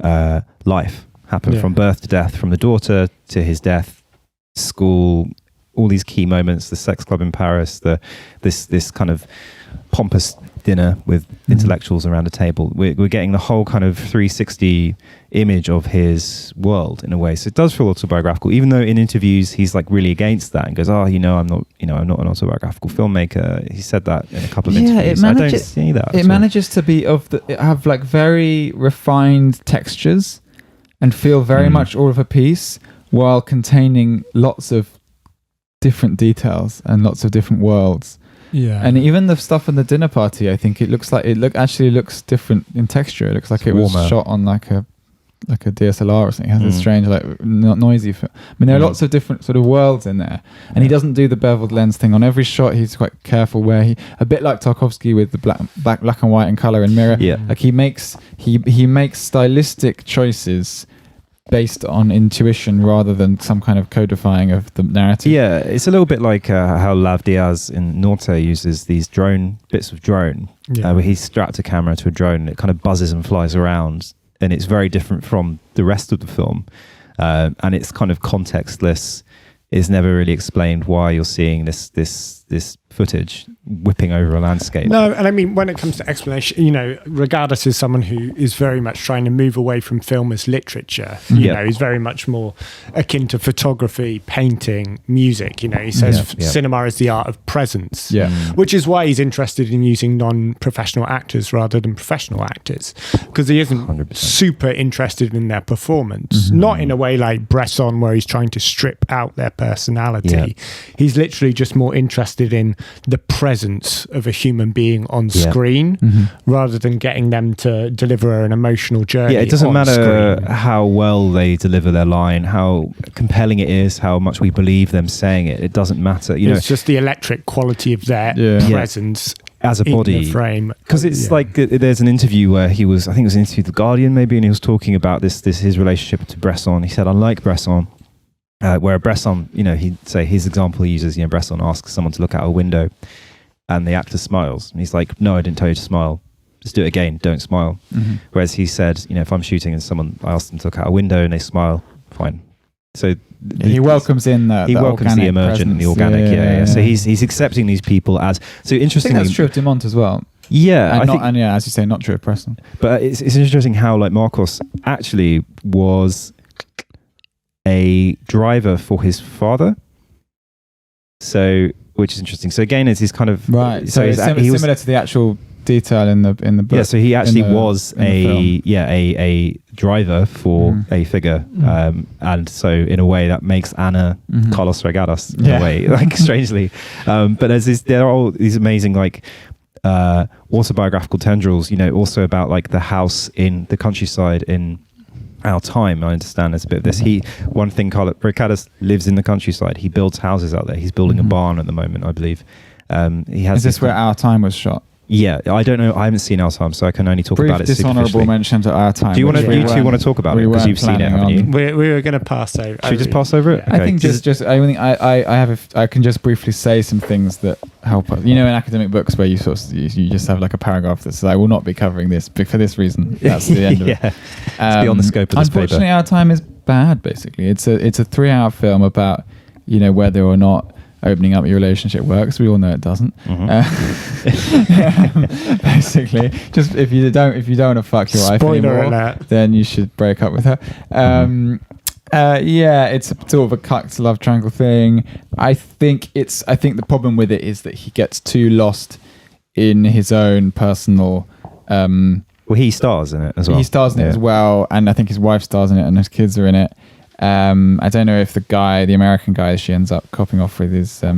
life happen from birth to death, from the daughter to his death, school, all these key moments, the sex club in Paris, this kind of pompous dinner with intellectuals around a table. We're getting the whole kind of 360 image of his world in a way. So it does feel autobiographical, even though in interviews he's like really against that and goes, I'm not an autobiographical filmmaker. He said that in a couple of interviews. I don't see that. It manages to be have like very refined textures and feel very much all of a piece while containing lots of different details and lots of different worlds. Yeah, and even the stuff in the dinner party, I think actually looks different in texture. It looks like it was shot on like a DSLR or something. It has this strange, like, not noisy film. I mean, there are lots of different sort of worlds in there, and he doesn't do the beveled lens thing on every shot. He's quite careful where a bit like Tarkovsky with the black and white and color and mirror. Yeah, like he makes stylistic choices based on intuition rather than some kind of codifying of the narrative. Yeah, it's a little bit like how Lav Diaz in Norte uses these bits of drone, where he's strapped a camera to a drone and it kind of buzzes and flies around, and it's very different from the rest of the film, and it's kind of contextless. It's never really explained why you're seeing this footage whipping over a landscape. No, and I mean, when it comes to explanation, Reygadas is someone who is very much trying to move away from film as literature. He's very much more akin to photography, painting, music. He says cinema is the art of presence, which is why he's interested in using non-professional actors rather than professional actors, because he isn't 100%. super interested in their performance, not in a way like Bresson where he's trying to strip out their personality. He's literally just more interested in the presence of a human being on screen rather than getting them to deliver an emotional journey. It doesn't matter screen. how well they deliver their line, how compelling it is, how much we believe them saying it. It doesn't matter. It's just the electric quality of their presence as a body in the frame. Because it's like there's an interview where I think it was an interview with The Guardian maybe, and he was talking about his relationship to Bresson. He said, unlike Bresson, where Bresson, he'd say his example he uses, Bresson asks someone to look out a window and the actor smiles. And he's like, no, I didn't tell you to smile. Just do it again. Don't smile. Whereas he said, if I'm shooting and I ask them to look out a window and they smile, fine. So he welcomes in he welcomes the emergent and the organic. So he's accepting these people as, so interestingly. I think that's true of Dumont as well. Yeah. And as you say, not true of Bresson. But it's interesting how like Marcos actually was a driver for his father, which is interesting. So again, it's his kind of right. So it's similar to the actual detail in the book. Yeah. So he actually was a driver for a figure, and so in a way that makes Anna Carlos Reygadas in a way, like strangely. But there are all these amazing like autobiographical tendrils. Also about like the house in the countryside in Our Time. I understand there's a bit of this. One thing, Reygadas lives in the countryside. He builds houses out there. He's building a barn at the moment, I believe. Is this where Our Time was shot? Yeah, I don't know. I haven't seen Our Time, so I can only talk about it superficially. Dishonourable mention to Our Time. Do you two want to talk about it because you've seen it, haven't you? We were going to pass over. Should we just pass over it? Okay. I think I can just briefly say some things that help us. In academic books where you just have like a paragraph that says, "I will not be covering this for this reason." That's the end of it. It's beyond the scope of this unfortunately, paper. Our Time is bad. Basically, it's a 3-hour film about whether or not opening up your relationship works. We all know it doesn't. Basically, just if you don't want to fuck your wife anymore, then you should break up with her. It's sort of a cucked love triangle thing. I think the problem with it is that he gets too lost in his own personal. Well, he stars in it as well. He stars in it as well, and I think his wife stars in it, and his kids are in it. I don't know if the American guy she ends up copping off with is a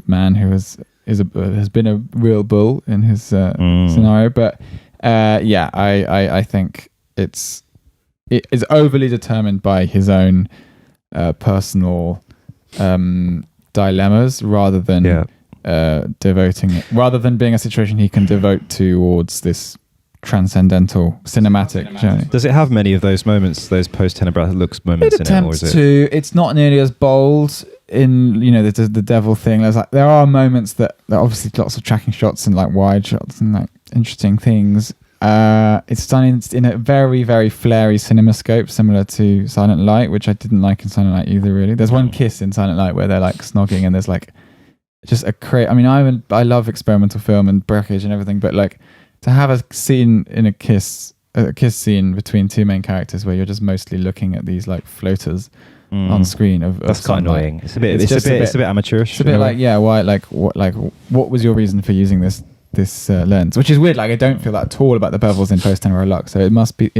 man who has has been a real bull in his scenario. But I think it is overly determined by his own personal dilemmas rather than devoting it, rather than being a situation he can devote towards this transcendental cinematic journey. Does it have many of those moments, those post-Tenebrae looks moments in it, or is it? It's not nearly as bold in, the devil thing. There are moments that obviously lots of tracking shots and like wide shots and like interesting things. It's done in a very, very flary cinemascope, similar to Silent Light, which I didn't like in Silent Light either, really. There's one kiss in Silent Light where they're like snogging and there's like just I love experimental film and breakage and everything, but like to have a scene in a kiss scene between two main characters where you're just mostly looking at these like floaters on screen that's quite annoying. It's a bit amateurish. It's a bit like, why, what was your reason for using this lens? Which is weird. Like, I don't feel that at all about the bevels in post-Tenebrae Lux. So it must be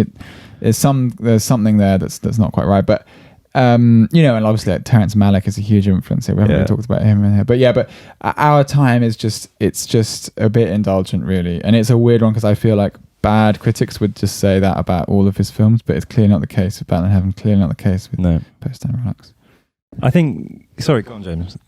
there's something there that's not quite right. But and obviously like, Terrence Malick is a huge influence here. We haven't really talked about him in here, but Our Time is just a bit indulgent, really, and it's a weird one because I feel like bad critics would just say that about all of his films, but it's clearly not the case with Batman Heaven. Clearly not the case with post-Tenebrae Lux. I think. Sorry, go on, James.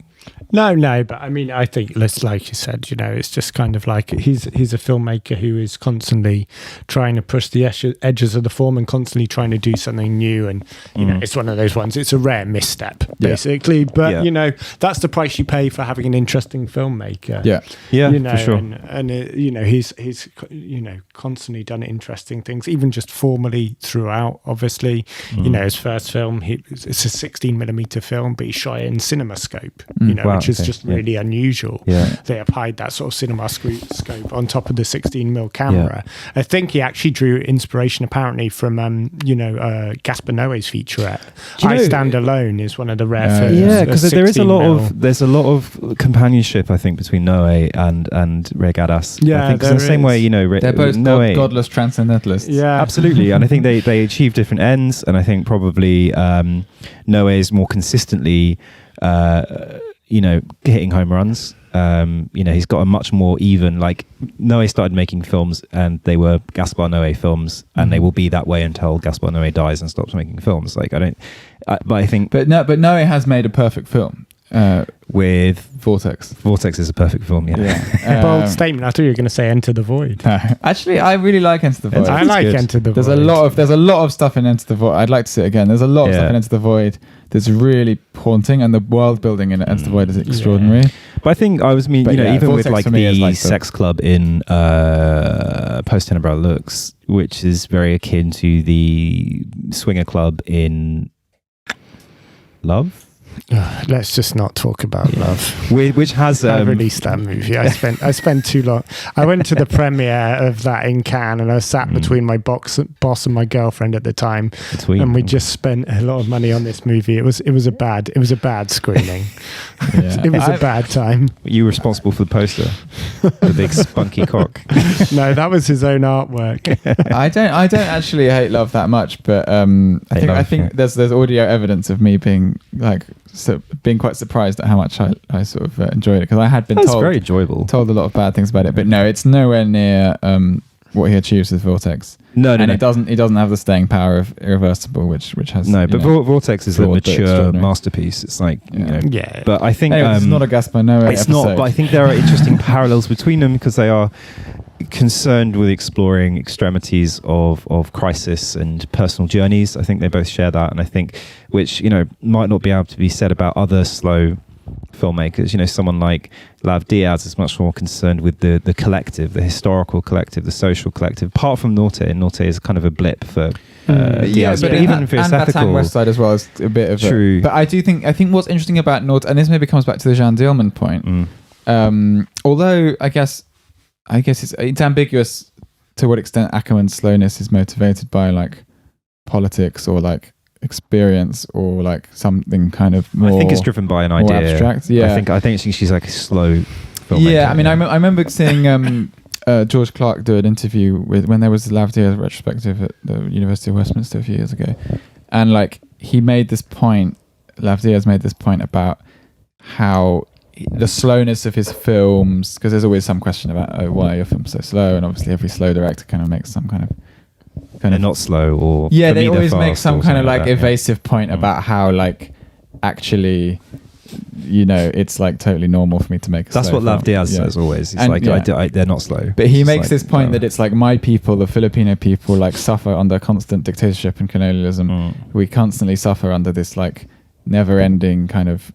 No, but I mean, I think, like you said, it's just kind of like he's a filmmaker who is constantly trying to push the edges of the form and constantly trying to do something new. And, it's one of those ones. It's a rare misstep, basically. But, that's the price you pay for having an interesting filmmaker. Yeah, for sure. And he's constantly done interesting things, even just formally throughout, obviously. His first film, it's a 16mm film, but he shot it in CinemaScope, which is just really unusual. They applied that sort of cinema scope on top of the 16mm camera. I think he actually drew inspiration apparently from Gaspar Noé's featurette. I Stand Alone is one of the rare films. Because there's a lot of companionship, I think, between Noé and Reygadas. I think in the same way, they're both godless transcendentalists. Yeah, absolutely. And I think they achieve different ends, and I think probably Noé is more consistently hitting home runs. He's got a much more even, like, Noé started making films and they were Gaspar Noé films, and they will be that way until Gaspar Noé dies and stops making films. Like, but Noé has made a perfect film with Vortex. Vortex is a perfect film. Bold statement. I thought you were going to say Enter the Void. Actually, I really like Enter the Void. I like Enter the Void. There's a lot of stuff in Enter the Void. I'd like to see it again. There's a lot of stuff in Enter the Void that's really haunting, and the world building in Enter the Void is extraordinary. But I think even with like the sex club in post-Tenebrae Lux, which is very akin to the swinger club in Love. Let's just not talk about Love. Which has I released that movie. I spent too long. I went to the premiere of that in Cannes, and I sat between my boss and my girlfriend at the time, and we just spent a lot of money on this movie. It was a bad screening. It was a bad time. You were responsible for the poster, the big spunky cock. No, that was his own artwork. I don't actually hate Love that much, but I think there's audio evidence of me being like. So being quite surprised at how much I sort of enjoyed it, because I had been very enjoyable. Told a lot of bad things about it, but no, it's nowhere near what he achieves with Vortex. No, it doesn't have the staying power of Irreversible, which has Vortex is a mature masterpiece. It's like but I think it's not a Gaspar Noé. It's not, but I think there are interesting parallels between them because they are concerned with exploring extremities of crisis and personal journeys. I think they both share that, and I think which might not be able to be said about other slow filmmakers. Someone like Lav Diaz is much more concerned with the collective, the historical collective, the social collective. Apart from Norte is kind of a blip for Diaz, but even for his ethical West Side as well is a bit of true. But I think what's interesting about Norte, and this maybe comes back to the Jean Dielman point, although I guess it's ambiguous to what extent Akerman's slowness is motivated by like politics or like experience or like something kind of more. I think it's driven by an idea. Abstract. Yeah, I think she's like a slow filmmaker. Yeah, I mean, I remember seeing George Clark do an interview when there was the Lav Diaz retrospective at the University of Westminster a few years ago, and like Lav Diaz made this point about how the slowness of his films, because there's always some question about why your film's so slow, and obviously every slow director kind of makes some kind of they're not slow, or they always make some kind of like evasive point about how like actually, you know, it's like totally normal for me to make a that's slow what Lav film. Diaz says always. It's like they're not slow, but he it's makes like, this point that it's like my people, the Filipino people, like suffer under constant dictatorship and colonialism. We constantly suffer under this like never-ending kind of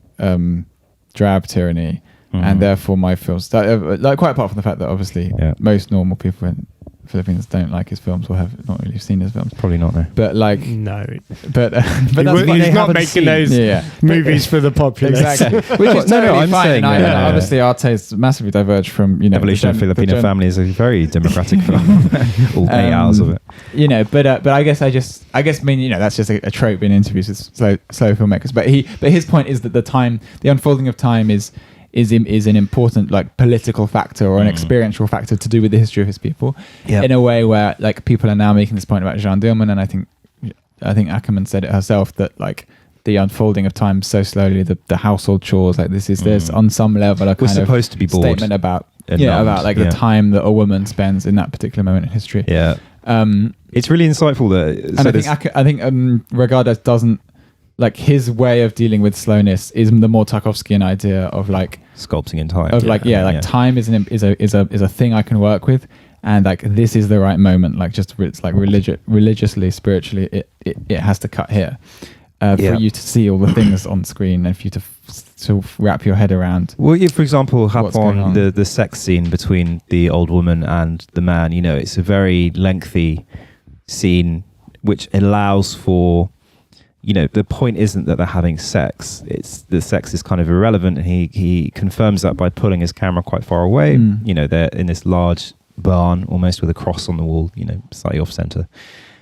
drab tyranny, and therefore my films, like quite apart from the fact that obviously most normal people in Philippines don't like his films or have not really seen his films. Probably not, no. But like, no. But that's he's not making those movies for the populace. Exactly. Which is totally I'm fine. saying, obviously, our tastes massively diverge from, you know, Evolution of Filipino Family is a very democratic film. All 8 hours of it. You know, but I guess I mean, you know, that's just a trope in interviews with slow filmmakers. But his point is that the unfolding of time is an important like political factor or an experiential factor to do with the history of his people, in a way where like people are now making this point about Jean Dillman, and I think Akerman said it herself that like the unfolding of time so slowly, the household chores, like there's on some level a kind supposed of to be bored statement about the time that a woman spends in that particular moment in history. It's really insightful that, and I think Reygadas doesn't. Like his way of dealing with slowness is the more Tarkovskian idea of like sculpting in time. Of time is a thing I can work with, and like this is the right moment. Like just it's like religiously, spiritually, it has to cut here for you to see all the things on screen and for you to wrap your head around. Well, for example, Hapon, the sex scene between the old woman and the man. You know, it's a very lengthy scene which allows for. You know, the point isn't that they're having sex. It's the sex is kind of irrelevant, and he confirms that by pulling his camera quite far away. You know, they're in this large barn, almost with a cross on the wall. You know, slightly off center,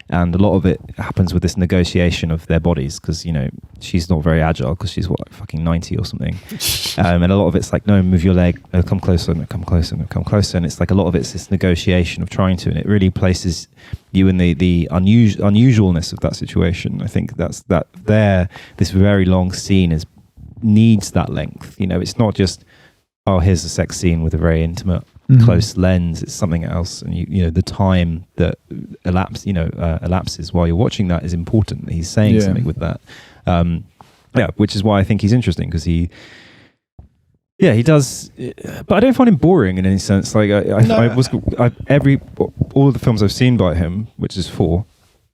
and a lot of it happens with this negotiation of their bodies, because you know she's not very agile because she's like fucking 90 or something, and a lot of it's like, no, move your leg, no, come closer, no, come closer, no, come closer, and it's like a lot of it's this negotiation of trying to, and it really places you in the unusualness of that situation. I think this very long scene needs that length. You know, it's not just, oh, here's a sex scene with a very intimate close lens. It's something else, and you know the time that elapses while you're watching that is important. He's saying something with that, which is why I think he's interesting, because he does, but I don't find him boring in any sense. Like all of the films I've seen by him, which is 4,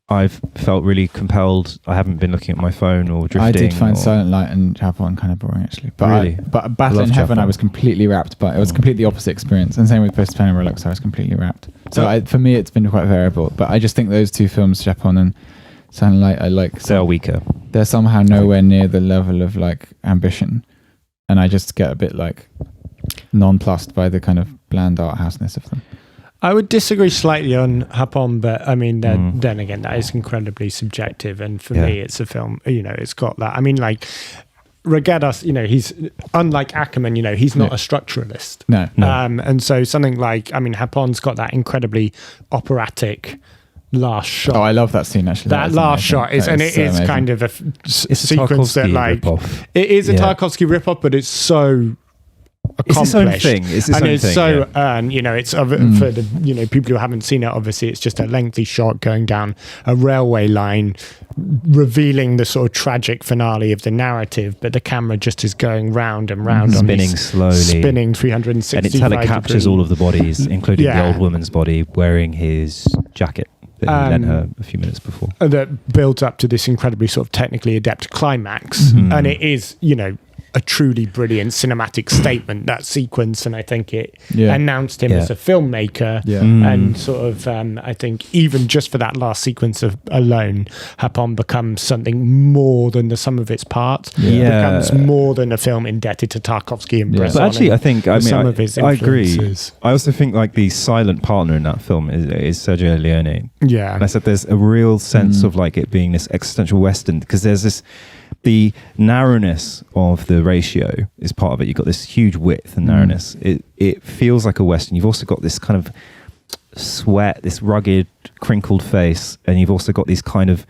I've felt really compelled. I haven't been looking at my phone or drifting. I did find Silent Light and Japon kind of boring, actually. But really? But Battle in Heaven, I was completely wrapped by. It was completely opposite experience. And same with Post-Panem Relux, I was completely wrapped. So for me, it's been quite variable. But I just think those two films, Japon and Silent Light, I like. They're weaker. They're somehow nowhere near the level of like ambition. And I just get a bit like nonplussed by the kind of bland art houseness of them. I would disagree slightly on Hapon, but I mean, then again, that is incredibly subjective. And for me, it's a film, you know, it's got that. I mean, like, Reygadas, you know, he's unlike Akerman, you know, he's not a structuralist. No. And so something like, I mean, Hapon's got that incredibly operatic last shot. Oh, I love that scene, actually. That last shot is, and it is kind of a sequence that, like, it is a Tarkovsky ripoff, but it's so accomplished. It's its own thing. So you know, it's for the, you know, people who haven't seen it, obviously it's just a lengthy shot going down a railway line, revealing the sort of tragic finale of the narrative, but the camera just is going round and round, spinning slowly, spinning 360, and it's how it captures all of the bodies, including the old woman's body wearing his jacket that he lent her a few minutes before, that builds up to this incredibly sort of technically adept climax. And it is, you know, a truly brilliant cinematic statement, that sequence, and I think it announced him as a filmmaker. And sort of I think even just for that last sequence alone, Hapon becomes something more than the sum of its parts. Becomes more than a film indebted to Tarkovsky and Bresson. But actually, I think of his I agree. I also think like the silent partner in that film is Sergio Leone. And I said there's a real sense of like it being this existential Western, because there's this. The narrowness of the ratio is part of it. You've got this huge width and narrowness. It feels like a Western. You've also got this kind of sweat, this rugged, crinkled face, and you've also got these kind of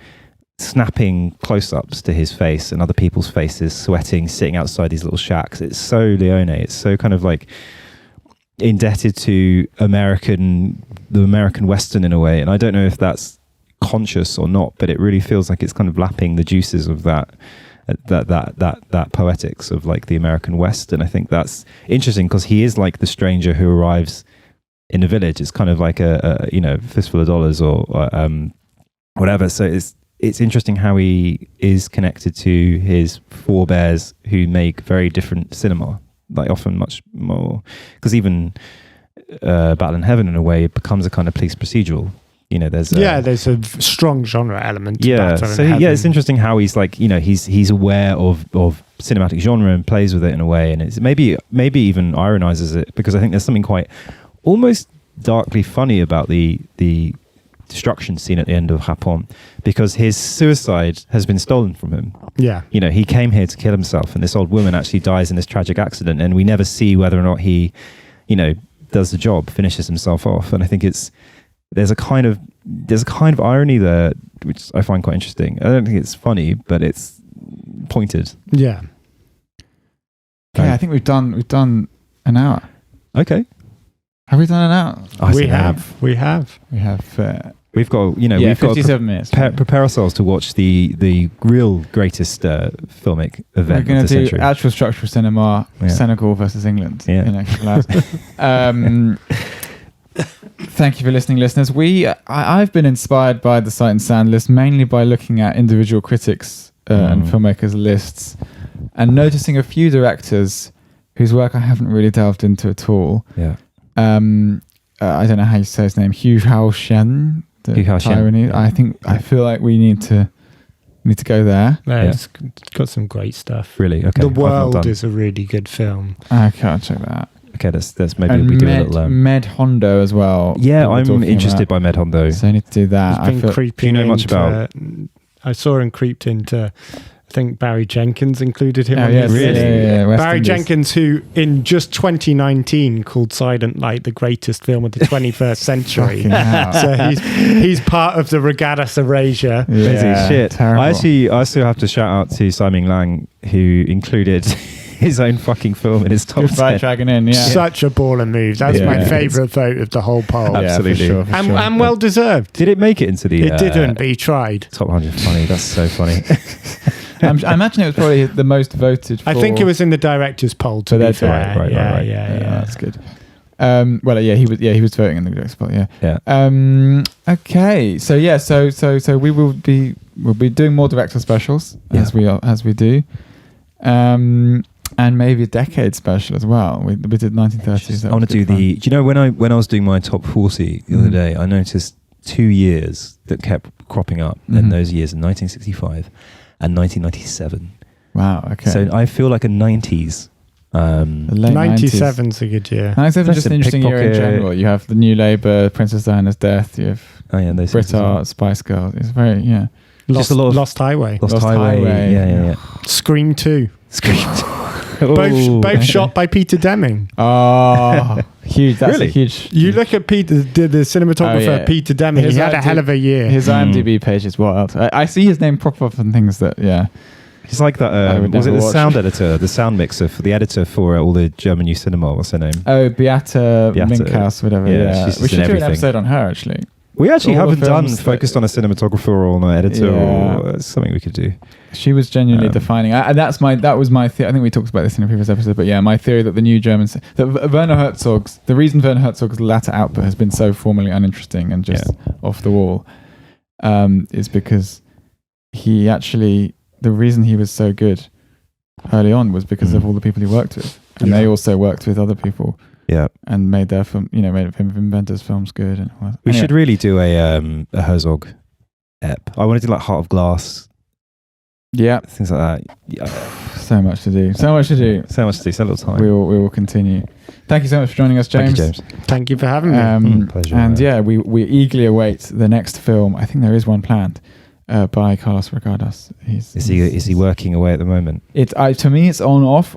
snapping close-ups to his face and other people's faces, sweating, sitting outside these little shacks. It's so Leone. It's so kind of like indebted to the American Western in a way. And I don't know if that's conscious or not, but it really feels like it's kind of lapping the juices of that poetics of like the American West. And I think that's interesting because he is like the stranger who arrives in the village. It's kind of like a fistful of dollars or whatever. So it's interesting how he is connected to his forebears who make very different cinema, like often much more, because even Battle in Heaven in a way it becomes a kind of police procedural. There's a strong genre element to Battle in Heaven. It's interesting how he's like, he's aware of cinematic genre and plays with it in a way, and it's maybe even ironizes it, because I think there's something quite almost darkly funny about the destruction scene at the end of Japon, because his suicide has been stolen from him. Yeah. He came here to kill himself, and this old woman actually dies in this tragic accident, and we never see whether or not he, does the job, finishes himself off. And I think there's a kind of irony there, which I find quite interesting. I don't think it's funny, but it's pointed. Yeah. Okay, I think we've done an hour. Okay. Have we done an hour? We have. We've got, we've 57 got minutes. Prepare ourselves to watch the real greatest filmic event. We're going of the to do century. actual structural cinema, Senegal versus England. Yeah. In a couple hours. Thank you for listening, listeners. I've been inspired by the Sight and Sound list mainly by looking at individual critics and filmmakers' lists and noticing a few directors whose work I haven't really delved into at all. Yeah. I don't know how you say his name. Hu Hao-shen. Taiwanese. I feel like we need to go there. It's got some great stuff. Really? Okay. The World is a really good film. Okay, I'll check that out. Okay, that's maybe we do a little. Med Hondo as well. Yeah, I'm interested by Med Hondo. So I need to do that. Do you know much about? I saw him creeped into. I think Barry Jenkins included him. Really? Yeah, Barry Jenkins, who in just 2019 called Silent Light the greatest film of the 21st century. So he's part of the Reygadas erasure. Yeah, shit. Terrible. I also have to shout out to Simon Lang, who included his own fucking film in his top 10. Dragging in, Such a baller move. That's my favourite vote of the whole poll. Absolutely. For sure. And well deserved. Did it make it into the... It didn't, but he tried. Top 100 funny. That's so funny. I imagine it was probably the most voted for. I think it was in the director's poll, to be fair. Right. That's good. He was voting in the director's poll, Yeah. Okay. So we'll be doing more director specials as we do. And maybe a decade special as well. We did 1930s. I want to do do you know when I was doing my top 40 the other day, I noticed 2 years that kept cropping up in those years in 1965 and 1997. Wow, okay. So I feel like a 90s. 97's a good year. 97 is just an interesting year in general. You have the New Labour, Princess Diana's death, you have Brit Art, Spice Girls. It's very, Lost Highway. Lost Highway. Yeah. Scream 2. Both shot by Peter Deming. Oh, huge! That's really? A huge. You look at the cinematographer Peter Deming. He had a hell of a year. His IMDb page is wild. I see his name pop up and things that He's like that. Was it the sound editor, the sound mixer for the editor for all the German New Cinema? What's her name? Oh, Beate Minkhaus, whatever. Yeah, we should do an episode on her actually. We actually haven't done focused on a cinematographer or on an editor or something we could do. She was genuinely defining. That was my theory. I think we talked about this in a previous episode, but my theory that the new Germans, that the reason Werner Herzog's latter output has been so formally uninteresting and just off the wall, is because the reason he was so good early on was because of all the people he worked with, and they also worked with other people. Yeah, and made their film, made Inventors films good. And all that. We should really do a Herzog ep. I want to do like Heart of Glass. Yeah, things like that. Yeah. So much to do. So little time. We will continue. Thank you so much for joining us, James. Thank you, James. Thank you for having me. Pleasure. And we eagerly await the next film. I think there is one planned by Carlos Reygadas. Is he working away at the moment? To me, it's on off,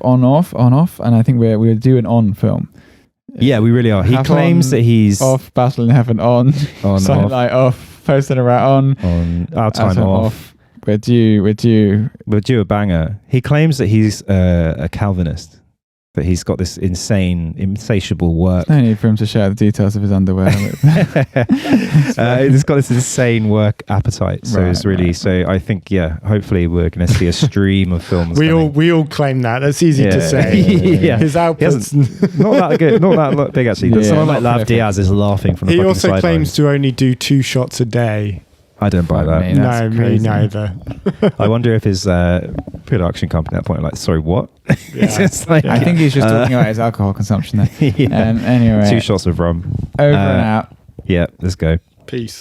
and I think we'll do an on film. Yeah, we really are. He claims that he's off, Battle in Heaven on Silent Light off, Post and Around on Our Time off. We're due a banger. He claims that he's a Calvinist, that he's got this insatiable work. No need for him to share the details of his underwear. He's got this insane work appetite. So it's really. So I think, hopefully we're going to see a stream of films. We all claim that. That's easy to say. His output's not that good, not that big actually. Someone like Lav Diaz is laughing from the He fucking also sidelines. claims to only do 2 shots a day. I don't buy that. No, me neither. I wonder if his production company at that point are like, sorry, what? It's just like, I think he's just talking about his alcohol consumption there. Anyway. 2 shots of rum. Over and out. Yeah, let's go. Peace.